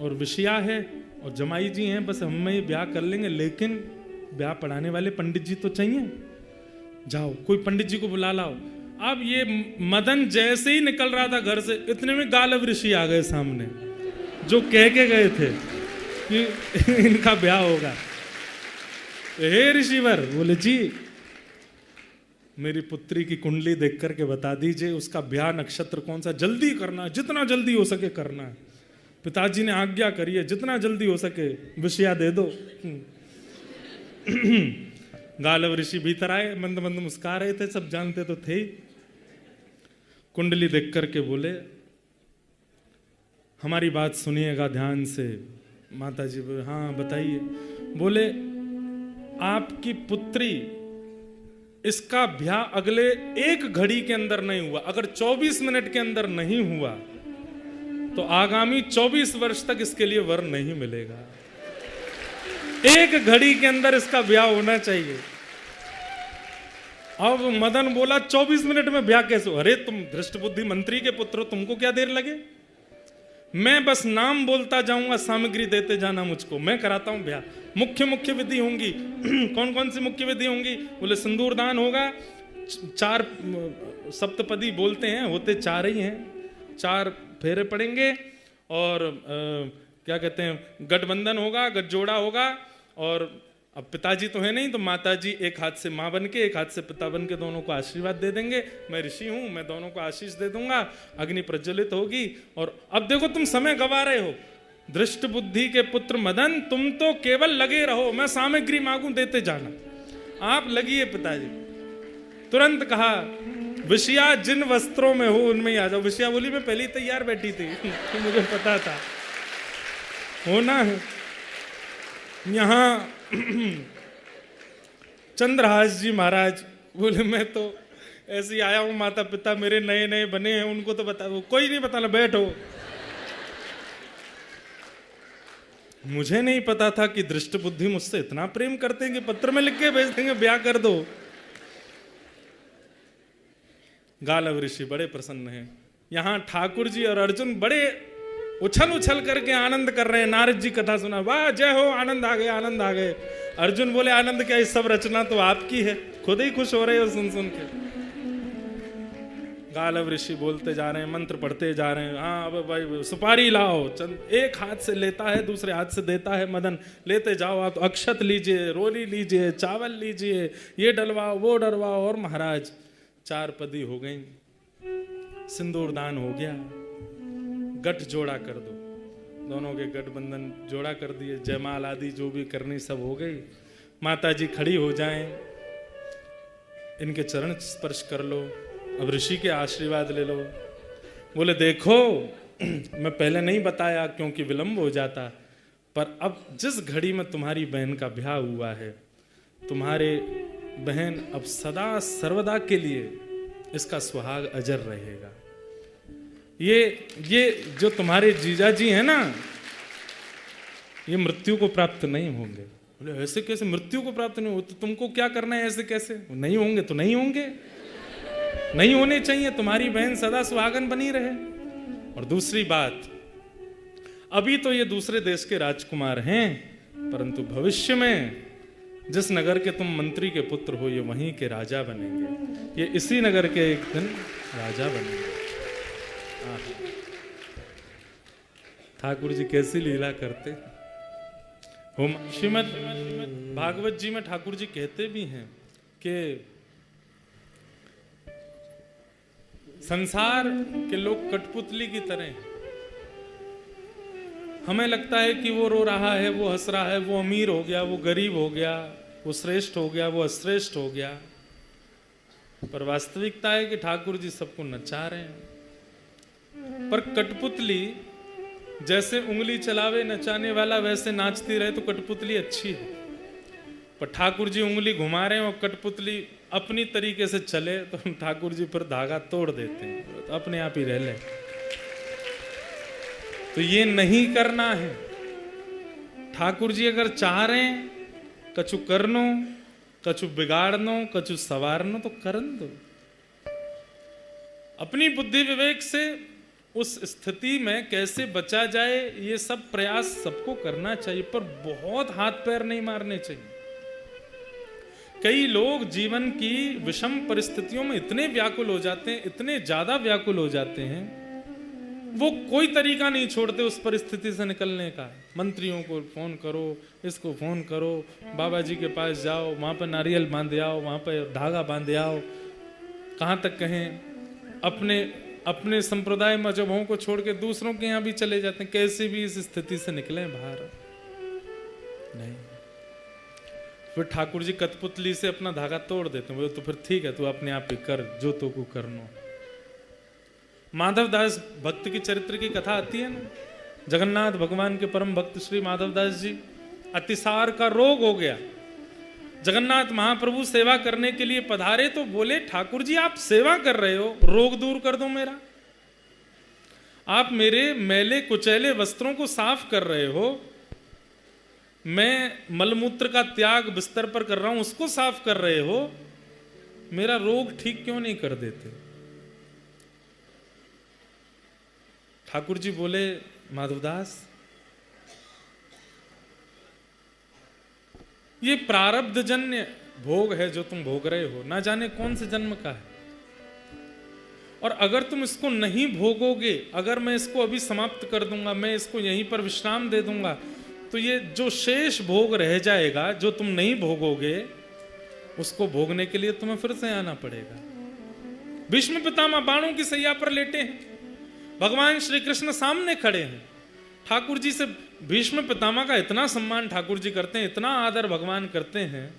और विषया है और जमाई जी हैं, बस हम में ये ब्याह कर लेंगे, लेकिन ब्याह पढ़ाने वाले पंडित जी तो चाहिए। जाओ कोई पंडित जी को बुला लाओ। अब ये मदन जैसे ही निकल रहा था घर से, इतने में गालव ऋषि आ गए सामने, जो कह के गए थे कि इनका ब्याह होगा। हे ऋषिवर, बोले जी मेरी पुत्री की कुंडली देख करके बता दीजिए उसका ब्याह नक्षत्र कौन सा, जल्दी करना, जितना जल्दी हो सके करना है। पिताजी ने आज्ञा करी है, जितना जल्दी हो सके विषया दे दो। गालव ऋषि भीतर आए, मंद मंद मुस्कुरा रहे थे, सब जानते तो थे ही। कुंडली देख करके बोले हमारी बात सुनिएगा ध्यान से। माता जी बोले हाँ बताइए। बोले आपकी पुत्री, इसका ब्याह अगले 1 घड़ी के अंदर नहीं हुआ, अगर 24 मिनट के अंदर नहीं हुआ तो आगामी 24 वर्ष तक इसके लिए वर नहीं मिलेगा। 1 घड़ी के अंदर इसका ब्याह होना चाहिए। अब मदन बोला 24 मिनट में ब्याह कैसे हो? अरे तुम धृष्ट बुद्धि मंत्री के पुत्र हो, तुमको क्या देर लगे? मैं बस नाम बोलता जाऊंगा, सामग्री देते जाना मुझको, मैं कराता हूं ब्याह। मुख्य मुख्य विधि होंगी। कौन कौन सी मुख्य विधि होंगी? बोले सिंदूर दान होगा, 4 सप्तपदी बोलते हैं, होते 4 ही हैं, 4 फेरे पड़ेंगे, और क्या कहते हैं, गठबंधन होगा, गठजोड़ा होगा। और अब पिताजी तो है नहीं, तो माताजी एक हाथ से माँ बन के, एक हाथ से पिता बन के दोनों को आशीर्वाद दे देंगे। मैं ऋषि हूं, मैं दोनों को आशीष दे दूंगा, अग्नि प्रज्वलित होगी। और अब देखो तुम समय गवा रहे हो, धृष्ट बुद्धि के पुत्र मदन, तुम तो केवल लगे रहो, मैं सामग्री मांगू देते जाना, आप लगिए। पिताजी तुरंत कहा विषया जिन वस्त्रों में हो उनमें ही आ जाओ। विषया बोली मैं पहले ही तैयार बैठी थी, तो मुझे पता था होना है। यहाँ चंद्रहास जी महाराज बोले मैं तो ऐसे ही आया हूं, माता पिता मेरे नए नए बने हैं, उनको तो बता, कोई नहीं बताना, बैठो। मुझे नहीं पता था कि दृष्ट बुद्धि मुझसे इतना प्रेम करते हैं कि पत्र में लिख के भेज देंगे ब्याह कर दो। गालव ऋषि बड़े प्रसन्न हैं। यहां ठाकुर जी और अर्जुन बड़े उछल उछल करके आनंद कर रहे हैं। नारद जी कथा सुना, वाह जय हो, आनंद आ गए, आनंद आ गए। अर्जुन बोले आनंद क्या, इस सब रचना तो आपकी है, खुद ही खुश हो रहे हो सुन सुन के। गालव ऋषि बोलते जा रहे हैं, मंत्र पढ़ते जा रहे हैं। हाँ अब भाई सुपारी लाओ, एक हाथ से लेता है, दूसरे हाथ से देता है मदन, लेते जाओ आप, अक्षत लीजिए, रोली लीजिए, चावल लीजिए, ये डलवाओ वो डलवाओ। और महाराज 4 पदी हो गई, सिंदूर दान हो गया, गठ जोड़ा कर दो, दोनों के गठबंधन जोड़ा कर दिए, जयमाल आदि जो भी करनी सब हो गई। माता जी खड़ी हो जाएं, इनके चरण स्पर्श कर लो, अब ऋषि के आशीर्वाद ले लो। बोले देखो मैं पहले नहीं बताया क्योंकि विलंब हो जाता, पर अब जिस घड़ी में तुम्हारी बहन का ब्याह हुआ है, तुम्हारे बहन अब सदा सर्वदा के लिए इसका सुहाग अजर रहेगा। ये जो तुम्हारे जीजा जी हैं ना, ये मृत्यु को प्राप्त नहीं होंगे। बोले ऐसे कैसे मृत्यु को प्राप्त नहीं हो, तो तुमको क्या करना है, ऐसे कैसे? नहीं होंगे तो नहीं होंगे, नहीं होने चाहिए, तुम्हारी बहन सदा सुहागन बनी रहे। और दूसरी बात, अभी तो ये दूसरे देश के राजकुमार हैं, परंतु भविष्य में जिस नगर के तुम मंत्री के पुत्र हो, ये वहीं के राजा बनेंगे, ये इसी नगर के एक दिन राजा बनेंगे। ठाकुर जी कैसी लीला करते हो। श्रीमद् भागवत जी में ठाकुर जी कहते भी हैं कि संसार के लोग कठपुतली की तरह हैं। हमें लगता है कि वो रो रहा है, वो हंस रहा है, वो अमीर हो गया, वो गरीब हो गया, वो श्रेष्ठ हो गया, वो अश्रेष्ठ हो गया, पर वास्तविकता है कि ठाकुर जी सबको नचा रहे हैं। पर कठपुतली जैसे उंगली चलावे नचाने वाला, वैसे नाचती रहे तो कठपुतली अच्छी है। पर ठाकुर जी उंगली घुमा रहे हैं और कठपुतली अपनी तरीके से चले तो ठाकुर जी फिर धागा तोड़ देते हैं, तो अपने आप ही रह ले। तो ये नहीं करना है। ठाकुर जी अगर चाह रहे हैं कछु करनो, कछु बिगाड़नो, कछु सवारनो, तो करन दो। अपनी बुद्धि विवेक से उस स्थिति में कैसे बचा जाए, ये सब प्रयास सबको करना चाहिए, पर बहुत हाथ पैर नहीं मारने चाहिए। कई लोग जीवन की विषम परिस्थितियों में इतने व्याकुल हो जाते हैं, इतने ज्यादा व्याकुल हो जाते हैं वो कोई तरीका नहीं छोड़ते उस परिस्थिति से निकलने का। मंत्रियों को फोन करो, इसको फोन करो, बाबा जी के पास जाओ, वहां पर नारियल बांधे आओ, वहां पर धागा बांधे आओ, कहाँ तक कहें अपने अपने संप्रदाय मजहबों को छोड़ के दूसरों के यहाँ भी चले जाते हैं। कैसे भी इस स्थिति से निकले बाहर नहीं। फिर ठाकुर जी कठपुतली से अपना धागा तोड़ देते हैं। तो फिर ठीक है, तू अपने आप ही कर जो तो को करना। माधवदास भक्त की चरित्र की कथा आती है ना, जगन्नाथ भगवान के परम भक्त श्री माधवदास जी, अतिसार का रोग हो गया। जगन्नाथ महाप्रभु सेवा करने के लिए पधारे तो बोले, ठाकुर जी आप सेवा कर रहे हो, रोग दूर कर दो मेरा। आप मेरे मैले कुचैले वस्त्रों को साफ कर रहे हो, मैं मलमूत्र का त्याग बिस्तर पर कर रहा हूं, उसको साफ कर रहे हो, मेरा रोग ठीक क्यों नहीं कर देते। ठाकुर जी बोले, माधवदास ये प्रारब्ध जन्य भोग है जो तुम भोग रहे हो, ना जाने कौन से जन्म का है, और अगर तुम इसको नहीं भोगोगे, अगर मैं इसको अभी समाप्त कर दूंगा, मैं इसको यहीं पर विश्राम दे दूंगा, तो ये जो शेष भोग रह जाएगा, जो तुम नहीं भोगोगे, उसको भोगने के लिए तुम्हें फिर से आना पड़ेगा। भीष्म पितामह बाणों की सैया पर लेटे हैं, भगवान श्री कृष्ण सामने खड़े हैं। ठाकुर जी से भीष्म पितामह का इतना सम्मान ठाकुर जी करते हैं, इतना आदर भगवान करते हैं।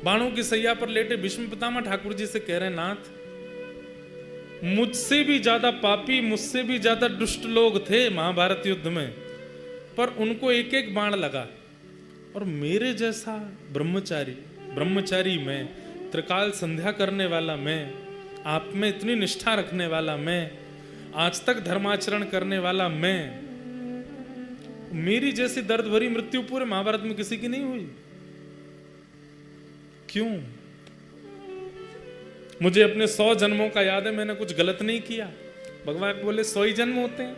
बाणों की सैया पर लेटे भीष्म पितामह ठाकुर जी से कह रहे हैं, नाथ मुझसे भी ज्यादा पापी, मुझसे भी ज्यादा दुष्ट लोग थे महाभारत युद्ध में, पर उनको एक एक बाण लगा, और मेरे जैसा ब्रह्मचारी मैं, त्रिकाल संध्या करने वाला मैं, आप में इतनी निष्ठा रखने वाला मैं, आज तक धर्माचरण करने वाला मैं, मेरी जैसी दर्द भरी मृत्यु पूरे महाभारत में किसी की नहीं हुई। क्यों? मुझे अपने 100 जन्मों का याद है, मैंने कुछ गलत नहीं किया। भगवान बोले 100 ही जन्म होते हैं।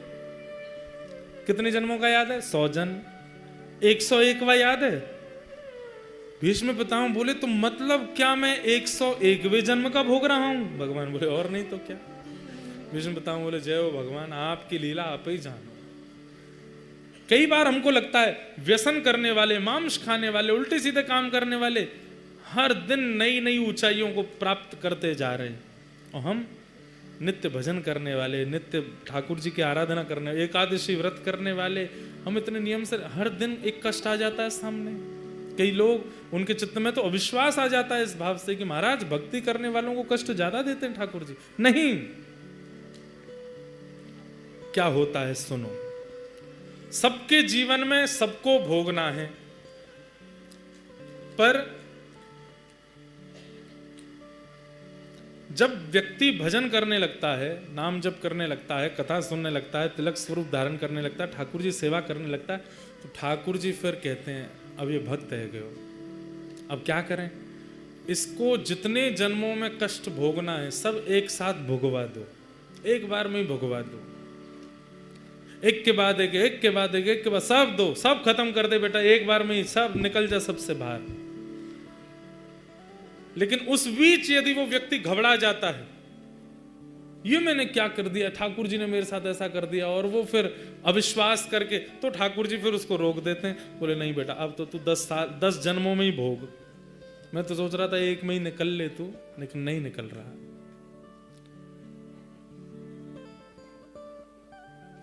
कितने जन्मों का याद है? 100 जन्म। 101वां याद है? भीष्म पितामह बोले तो मतलब क्या मैं 101वें जन्म का भोग रहा हूं? भगवान बोले और नहीं तो क्या। भीष्म पितामह बोले जय हो भगवान, आपकी लीला आप ही जानो। कई बार हमको लगता है व्यसन करने वाले, मांस खाने वाले, उल्टे सीधे काम करने वाले हर दिन नई नई ऊंचाइयों को प्राप्त करते जा रहे हैं, और हम नित्य भजन करने वाले, नित्य ठाकुर जी की आराधना करने, एकादशी व्रत करने वाले, हम इतने नियम से, हर दिन एक कष्ट आ जाता है सामने। कई लोग उनके चित्त में तो अविश्वास आ जाता है इस भाव से कि महाराज भक्ति करने वालों को कष्ट ज्यादा देते हैं ठाकुर जी। नहीं, क्या होता है सुनो, सबके जीवन में सबको भोगना है, पर जब व्यक्ति भजन करने लगता है, नाम जप करने लगता है, कथा सुनने लगता है, तिलक स्वरूप धारण करने लगता है, ठाकुर जी सेवा करने लगता है, तो ठाकुर जी फिर कहते हैं अब ये भक्त है गयो, अब क्या करें, इसको जितने जन्मों में कष्ट भोगना है सब एक साथ भोगवा दो, एक बार में ही भोगवा दो, एक के बाद एक, एक के बाद एक के बाद सब दो, सब खत्म कर दे बेटा, एक बार में ही सब निकल जा सबसे बाहर। लेकिन उस बीच यदि वो व्यक्ति घबरा जाता है, ये मैंने क्या कर दिया, ठाकुर जी ने मेरे साथ ऐसा कर दिया, और वो फिर अविश्वास करके, तो ठाकुर जी फिर उसको रोक देते हैं, बोले नहीं बेटा अब तो तू 10 जन्मों में ही भोग। मैं तो सोच रहा था एक में ही निकल ले तू, लेकिन नहीं निकल रहा।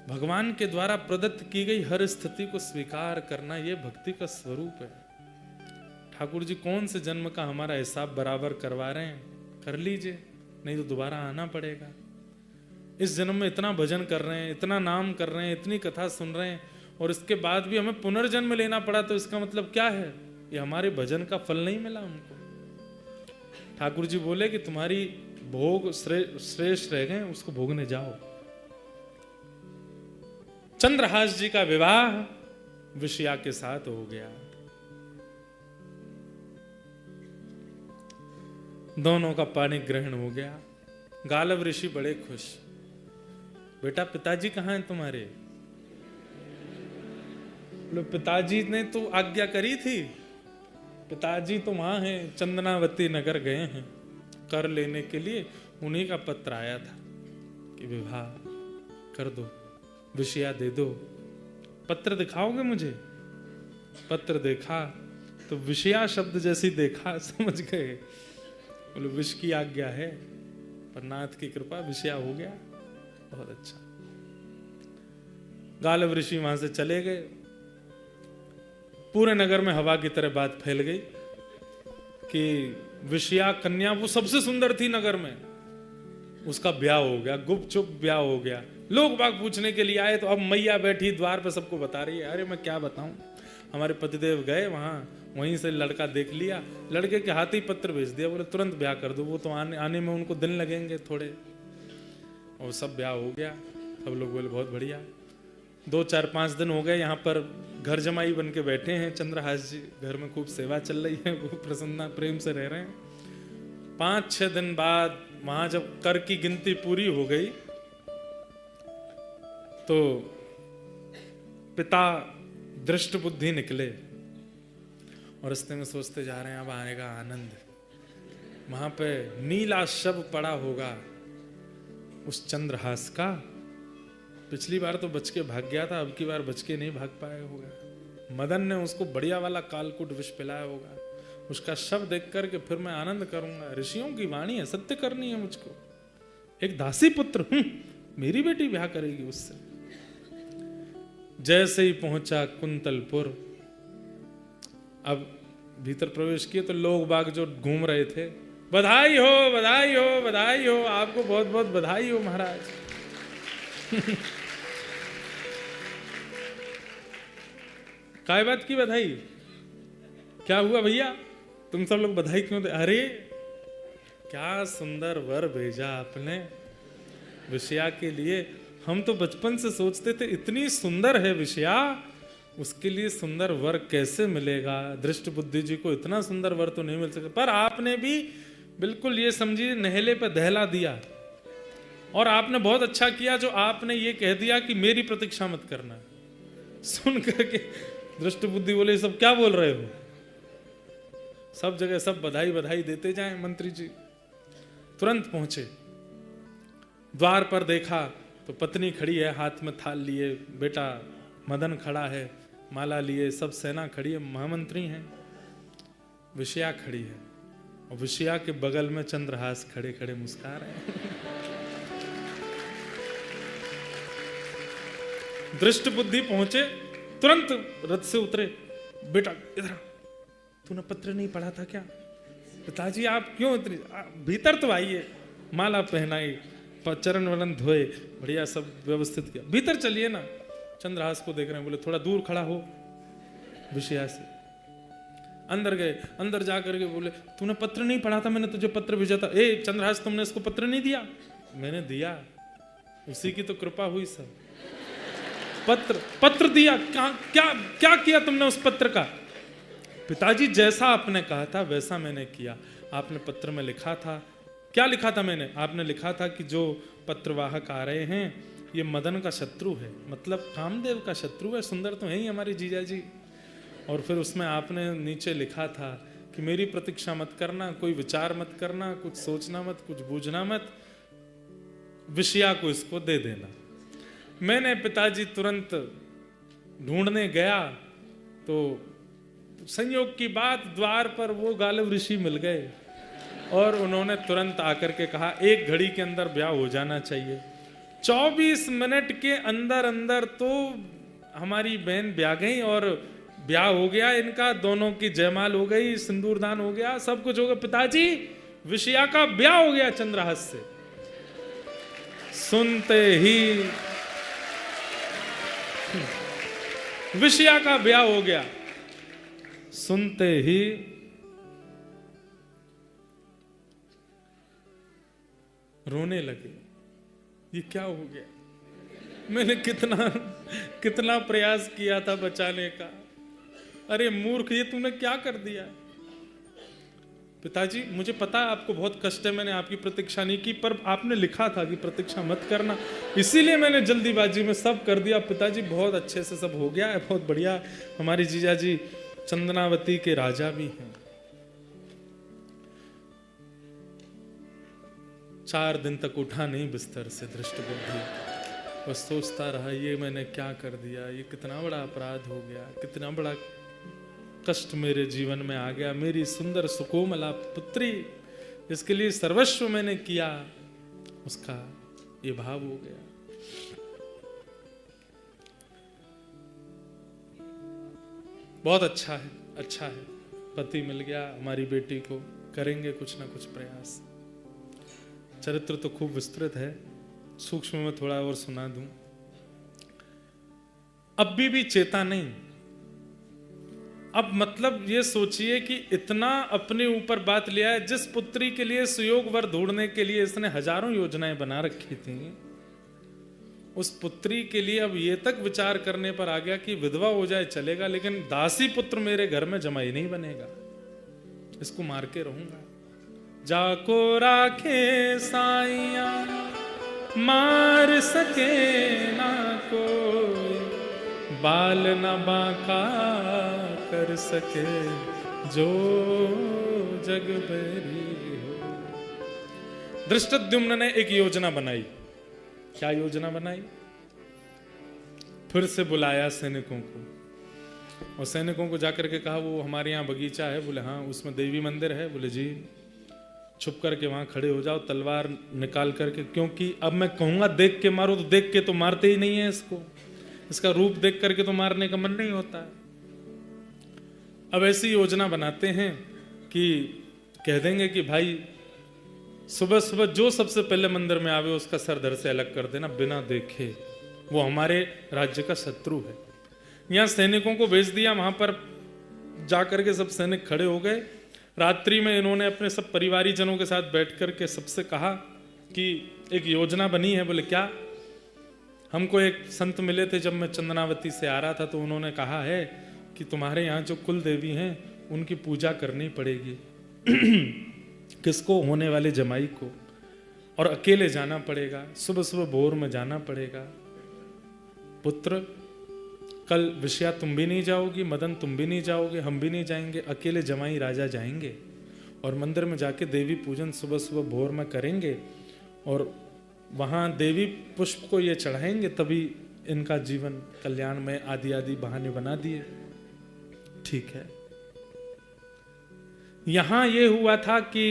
भगवान के द्वारा प्रदत्त की गई हर स्थिति को स्वीकार करना, यह भक्ति का स्वरूप है। ठाकुर जी कौन से जन्म का हमारा हिसाब बराबर करवा रहे हैं, कर लीजिए, नहीं तो दोबारा आना पड़ेगा। इस जन्म में इतना भजन कर रहे हैं, इतना नाम कर रहे हैं, इतनी कथा सुन रहे हैं, और इसके बाद भी हमें पुनर्जन्म लेना पड़ा, तो इसका मतलब क्या है, ये हमारे भजन का फल नहीं मिला हमको। ठाकुर जी बोले कि तुम्हारी भोग श्रेष्ठ रह गए, उसको भोगने जाओ। चंद्रहास जी का विवाह विषया के साथ हो गया। दोनों का पानी ग्रहण हो गया। गालव ऋषि बड़े खुश, बेटा पिताजी कहाँ हैं तुम्हारे? बोले पिताजी ने तो आज्ञा करी थी, पिताजी तो वहां हैं, चंदनावती नगर गए हैं कर लेने के लिए, उन्हीं का पत्र आया था। कि विवाह कर दो, विषया दे दो, पत्र दिखाओगे मुझे? पत्र देखा तो विषया शब्द जैसी देखा, समझ गए, बोले विष की आज्ञा है, पर नाथ की कृपा विषया हो गया। बहुत अच्छा। गालव ऋषि वहां से चले गए। पूरे नगर में हवा की तरह बात फैल गई कि विषया कन्या, वो सबसे सुंदर थी नगर में, उसका ब्याह हो गया, गुपचुप ब्याह हो गया। लोग बाग पूछने के लिए आए तो अब मैया बैठी द्वार पे सबको बता रही है। अरे मैं क्या बताऊं, हमारे पतिदेव गए वहां, वहीं से लड़का देख लिया, लड़के के हाथ ही पत्र भेज दिया, बोले तुरंत ब्याह कर दो, वो तो आने में उनको दिन लगेंगे थोड़े, और सब ब्याह हो गया। सब लोग बोले बहुत बढ़िया। 2 4 5 दिन हो गए, यहाँ पर घर जमाई बन के बैठे हैं चंद्रहास जी, घर में खूब सेवा चल रही है, वो प्रसन्ना प्रेम से रह रहे हैं। 5 6 दिन बाद वहां जब कर की गिनती पूरी हो गई तो पिता दृष्ट बुद्धि निकले और रास्ते में सोचते जा रहे हैं अब आएगा आनंद। वहां पे नीला शव पड़ा होगा उस चंद्रहास का। पिछली बार तो बच के भाग गया था, अब की बार बच के नहीं भाग पाया होगा। मदन ने उसको बढ़िया वाला कालकूट विष पिलाया होगा। उसका शव देख करके फिर मैं आनंद करूंगा। ऋषियों की वाणी है, सत्य करनी है मुझको। एक दासी पुत्र मेरी बेटी ब्याह करेगी उससे। जैसे ही पहुंचा कुंतलपुर, अब भीतर प्रवेश किए तो लोग बाग जो घूम रहे थे, बधाई हो बधाई हो बधाई हो, आपको बहुत बहुत बधाई हो महाराज। काय बात की बधाई? क्या हुआ भैया, तुम सब लोग बधाई क्यों दे? अरे क्या सुंदर वर भेजा आपने विषया के लिए। हम तो बचपन से सोचते थे इतनी सुंदर है विषया, उसके लिए सुंदर वर कैसे मिलेगा। दृष्ट बुद्धि जी को इतना सुंदर वर तो नहीं मिल सकता, पर आपने भी बिल्कुल ये समझिए नहले पे दहला दिया। और आपने बहुत अच्छा किया जो आपने ये कह दिया कि मेरी प्रतीक्षा मत करना। सुन करके दृष्ट बुद्धि बोले सब क्या बोल रहे हो? सब जगह सब बधाई बधाई देते जाएं। मंत्री जी तुरंत पहुंचे, द्वार पर देखा तो पत्नी खड़ी है, हाथ में थाल लिए, बेटा मदन खड़ा है माला लिए, सब सेना खड़ी है, महामंत्री हैं, विषया खड़ी है, और विषया के बगल में चंद्रहास खड़े खड़े मुस्कुरा रहे हैं। दृष्ट बुद्धि पहुंचे, तुरंत रथ से उतरे, बेटा इधर, तूने पत्र नहीं पढ़ा था क्या? पिताजी आप क्यों इतनी, भीतर तो आइए। माला पहनाई, चरण वरण धोए, बढ़िया सब व्यवस्थित किया, भीतर चलिए ना। चंद्रहास को देख रहे हैं, बोले थोड़ा दूर खड़ा हो विषया से। अंदर गए, अंदर जाकर के बोले तूने पत्र नहीं पढ़ा था, मैंने तुझे पत्र भेजा था। ए चंद्रहास, तुमने इसको पत्र नहीं दिया? मैंने दिया, उसी की तो कृपा हुई सब। पत्र दिया, क्या किया तुमने उस पत्र का? पिताजी जैसा आपने कहा था वैसा मैंने किया। आपने पत्र में लिखा था, क्या लिखा था मैंने? आपने लिखा था कि जो पत्रवाहक आ रहे हैं ये मदन का शत्रु है, मतलब कामदेव का शत्रु है। सुंदर तो है ही हमारी जीजा जी। और फिर उसमें आपने नीचे लिखा था कि मेरी प्रतीक्षा मत करना, कोई विचार मत करना, कुछ सोचना मत, कुछ बूझना मत, विषया को इसको दे देना। मैंने पिताजी तुरंत ढूंढने गया तो संयोग की बात द्वार पर वो गालव ऋषि मिल गए और उन्होंने तुरंत आकर के कहा 1 घड़ी के अंदर ब्याह हो जाना चाहिए। 24 मिनट के अंदर अंदर तो हमारी बहन ब्याह गई और ब्याह हो गया इनका, दोनों की जयमाल हो गई, सिंदूरदान हो गया, सब कुछ हो गया। पिताजी विषया का ब्याह हो गया चंद्रहास से। सुनते ही विषया का ब्याह हो गया, सुनते ही रोने लगे। ये क्या हो गया? मैंने कितना प्रयास किया था बचाने का। अरे मूर्ख, ये तूने क्या कर दिया? पिताजी मुझे पता है आपको बहुत कष्ट है, मैंने आपकी प्रतीक्षा नहीं की, पर आपने लिखा था कि प्रतीक्षा मत करना, इसीलिए मैंने जल्दीबाजी में सब कर दिया। पिताजी बहुत अच्छे से सब हो गया है, बहुत बढ़िया। हमारी जीजा जी चंदनावती के राजा भी हैं। 4 दिन तक उठा नहीं बिस्तर से दृष्ट बुद्धि, बस सोचता रहा ये मैंने क्या कर दिया, ये कितना बड़ा अपराध हो गया, कितना बड़ा कष्ट मेरे जीवन में आ गया। मेरी सुंदर सुकोमला पुत्री जिसके लिए सर्वस्व मैंने किया, उसका ये भाव हो गया। बहुत अच्छा है, अच्छा है, पति मिल गया हमारी बेटी को, करेंगे कुछ ना कुछ प्रयास। चरित्र तो खूब विस्तृत है, सूक्ष्म में थोड़ा और सुना दूं। अब भी चेता नहीं। अब मतलब ये सोचिए कि इतना अपने ऊपर बात लिया है, जिस पुत्री के लिए सुयोग वर ढूंढने के लिए इसने हजारों योजनाएं बना रखी थी, उस पुत्री के लिए अब ये तक विचार करने पर आ गया कि विधवा हो जाए चलेगा, लेकिन दासी पुत्र मेरे घर में जमाई नहीं बनेगा, इसको मार के रहूंगा। जाको राखे साइया मार सके ना कोई, बाल न बांका कर सके जो जग बैरी हो। धृष्टद्युम्न ने एक योजना बनाई। क्या योजना बनाई? फिर से बुलाया सैनिकों को, और सैनिकों को जाकर के कहा वो हमारे यहाँ बगीचा है। बोले हाँ, उसमें देवी मंदिर है। बोले जी, छुप करके वहां खड़े हो जाओ, तलवार निकाल करके, क्योंकि अब मैं कहूंगा देख के मारो, तो देख के तो मारते ही नहीं है इसको, इसका रूप देख करके तो मारने का मन नहीं होता। अब ऐसी योजना बनाते हैं कि कह देंगे कि भाई सुबह सुबह जो सबसे पहले मंदिर में आवे उसका सर धड़ से अलग कर देना बिना देखे, वो हमारे राज्य का शत्रु है। यहाँ सैनिकों को भेज दिया, वहां पर जाकर के सब सैनिक खड़े हो गए। रात्रि में इन्होंने अपने सब परिवारी जनों के साथ बैठ करके सबसे कहा कि एक योजना बनी है। बोले क्या? हमको एक संत मिले थे जब मैं चंदनावती से आ रहा था, तो उन्होंने कहा है कि तुम्हारे यहाँ जो कुल देवी हैं उनकी पूजा करनी पड़ेगी। किसको? होने वाले जमाई को, और अकेले जाना पड़ेगा, सुबह सुबह भोर में जाना पड़ेगा। पुत्र, कल विषया तुम भी नहीं जाओगी, मदन तुम भी नहीं जाओगे, हम भी नहीं जाएंगे, अकेले जमाई राजा जाएंगे और मंदिर में जाके देवी पूजन सुबह सुबह भोर में करेंगे, और वहां देवी पुष्प को ये चढ़ाएंगे, तभी इनका जीवन कल्याण में आदि आदि बहाने बना दिए। ठीक है। यहां ये हुआ था कि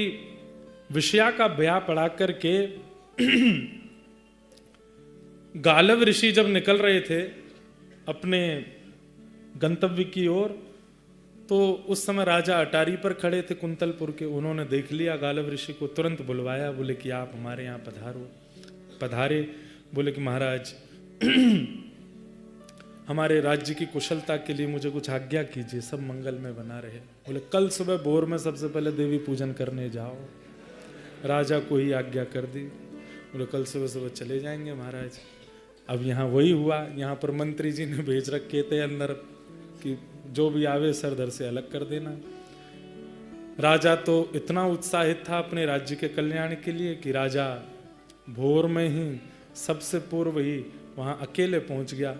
विषया का ब्याह पढ़ा करके गालव ऋषि जब निकल रहे थे अपने गंतव्य की ओर, तो उस समय राजा अटारी पर खड़े थे कुंतलपुर के। उन्होंने देख लिया गालव ऋषि को, तुरंत बुलवाया। बोले कि आप हमारे यहाँ पधारो। पधारे। बोले कि महाराज हमारे राज्य की कुशलता के लिए मुझे कुछ आज्ञा कीजिए, सब मंगल में बना रहे। बोले कल सुबह भोर में सबसे पहले देवी पूजन करने जाओ। राजा को ही आज्ञा कर दी। बोले कल सुबह सुबह चले जाएंगे महाराज। अब यहाँ वही हुआ, यहाँ पर मंत्री जी ने भेज रखे थे अंदर कि जो भी आवे सर धड़ से अलग कर देना। राजा तो इतना उत्साहित था अपने राज्य के कल्याण के लिए कि राजा भोर में ही सबसे पूर्व ही वहाँ अकेले पहुँच गया।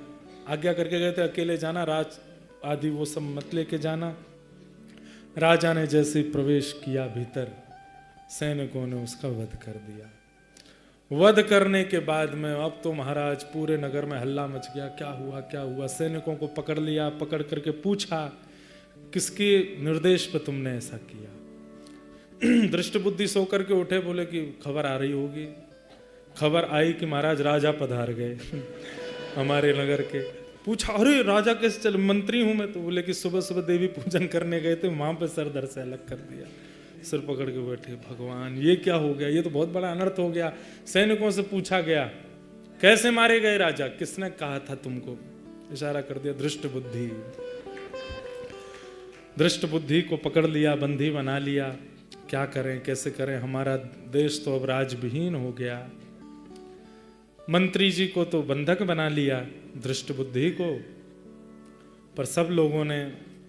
आज्ञा करके गए थे अकेले जाना, राज आदि वो सब मत लेके जाना। राजा ने जैसे ही प्रवेश किया भीतर, सैनिकों ने उसका वध कर दिया। वध करने के बाद में अब तो महाराज पूरे नगर में हल्ला मच गया, क्या हुआ क्या हुआ। सैनिकों को पकड़ लिया, पकड़ करके पूछा किसके निर्देश पर तुमने ऐसा किया। दृष्ट बुद्धि सो करके उठे, बोले कि खबर आ रही होगी। खबर आई कि महाराज राजा पधार गए हमारे नगर के। पूछा अरे राजा कैसे चले? मंत्री हूं मैं तो। बोले कि सुबह सुबह देवी पूजन करने गए थे, वहां पे सर धड़ से अलग कर दिया। सिर पकड़ के बैठे, भगवान ये क्या हो गया, ये तो बहुत बड़ा अनर्थ हो गया। सैनिकों से पूछा गया कैसे मारे गए राजा? किसने कहा था तुमको? इशारा कर दिया दृष्ट बुद्धि। दृष्ट बुद्धि को पकड़ लिया, बंदी बना लिया। क्या करें कैसे करें, हमारा देश तो अब राजविहीन हो गया। मंत्री जी को तो बंधक बना लिया, दृष्ट बुद्धि को। पर सब लोगों ने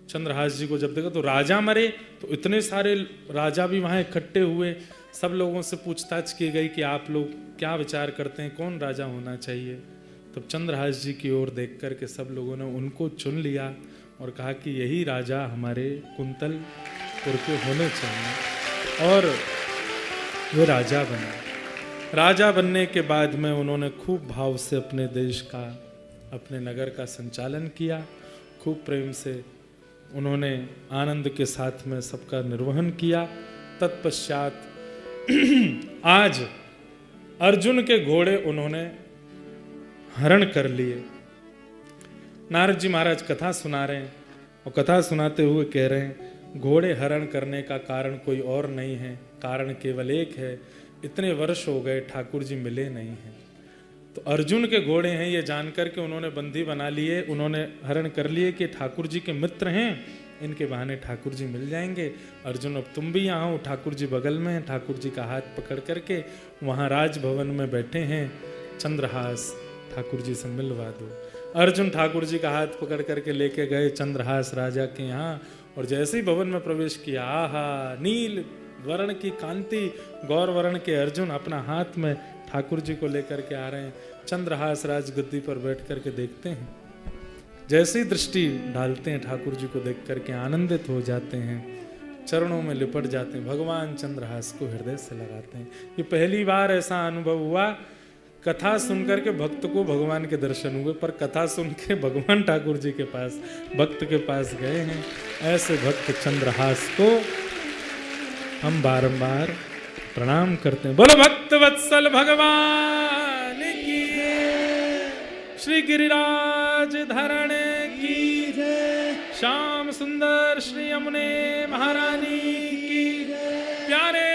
चंद्रहास जी को जब देखा तो राजा मरे, तो इतने सारे राजा भी वहां इकट्ठे हुए। सब लोगों से पूछताछ की गई कि आप लोग क्या विचार करते हैं, कौन राजा होना चाहिए। तब चंद्रहास जी की ओर देख करके सब लोगों ने उनको चुन लिया और कहा कि यही राजा हमारे कुंतलपुर के होने चाहिए, और वे राजा बने। राजा बनने के बाद में उन्होंने खूब भाव से अपने देश का, अपने नगर का संचालन किया। खूब प्रेम से उन्होंने आनंद के साथ में सबका निर्वहन किया। तत्पश्चात आज अर्जुन के घोड़े उन्होंने हरण कर लिए। नारद जी महाराज कथा सुना रहे हैं और कथा सुनाते हुए कह रहे हैं घोड़े हरण करने का कारण कोई और नहीं है, कारण केवल एक है, इतने वर्ष हो गए ठाकुर जी मिले नहीं हैं। तो अर्जुन के घोड़े हैं ये जानकर के उन्होंने बंदी बना लिए, उन्होंने हरण कर लिए कि ठाकुर जी के मित्र हैं, इनके बहाने ठाकुर जी मिल जाएंगे। अर्जुन अब तुम भी यहाँ हो, ठाकुर जी बगल में हैं, ठाकुर जी का हाथ पकड़ करके वहाँ राजभवन में बैठे हैं। चंद्रहास ठाकुर जी से मिलवा दो। अर्जुन ठाकुर जी का हाथ पकड़ करके लेके गए चंद्रहास राजा के यहाँ, और जैसे ही भवन में प्रवेश किया, आहा नील वर्ण की कांति, गौर वर्ण के अर्जुन अपना हाथ में ठाकुर जी को लेकर के आ रहे हैं। चंद्रहास राज गद्दी पर बैठ करके देखते हैं, जैसे ही दृष्टि डालते हैं ठाकुर जी को देख करके आनंदित हो जाते हैं, चरणों में लिपट जाते हैं, भगवान चंद्रहास को हृदय से लगाते हैं। ये पहली बार ऐसा अनुभव हुआ, कथा सुनकर के भक्त को भगवान के दर्शन हुए, पर कथा सुन के भगवान ठाकुर जी के पास, भक्त के पास गए हैं। ऐसे भक्त चंद्रहास को हम बारंबार प्रणाम करते हैं। बोलो भक्त वत्सल भगवान की, श्री गिरिराज धरण की जय, श्याम सुंदर श्री यमुने महारानी की, प्यारे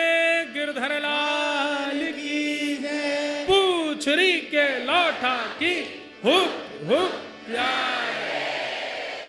गिरधर लाल की जय, पूछरी के लौठा की हुक हुक प्यार।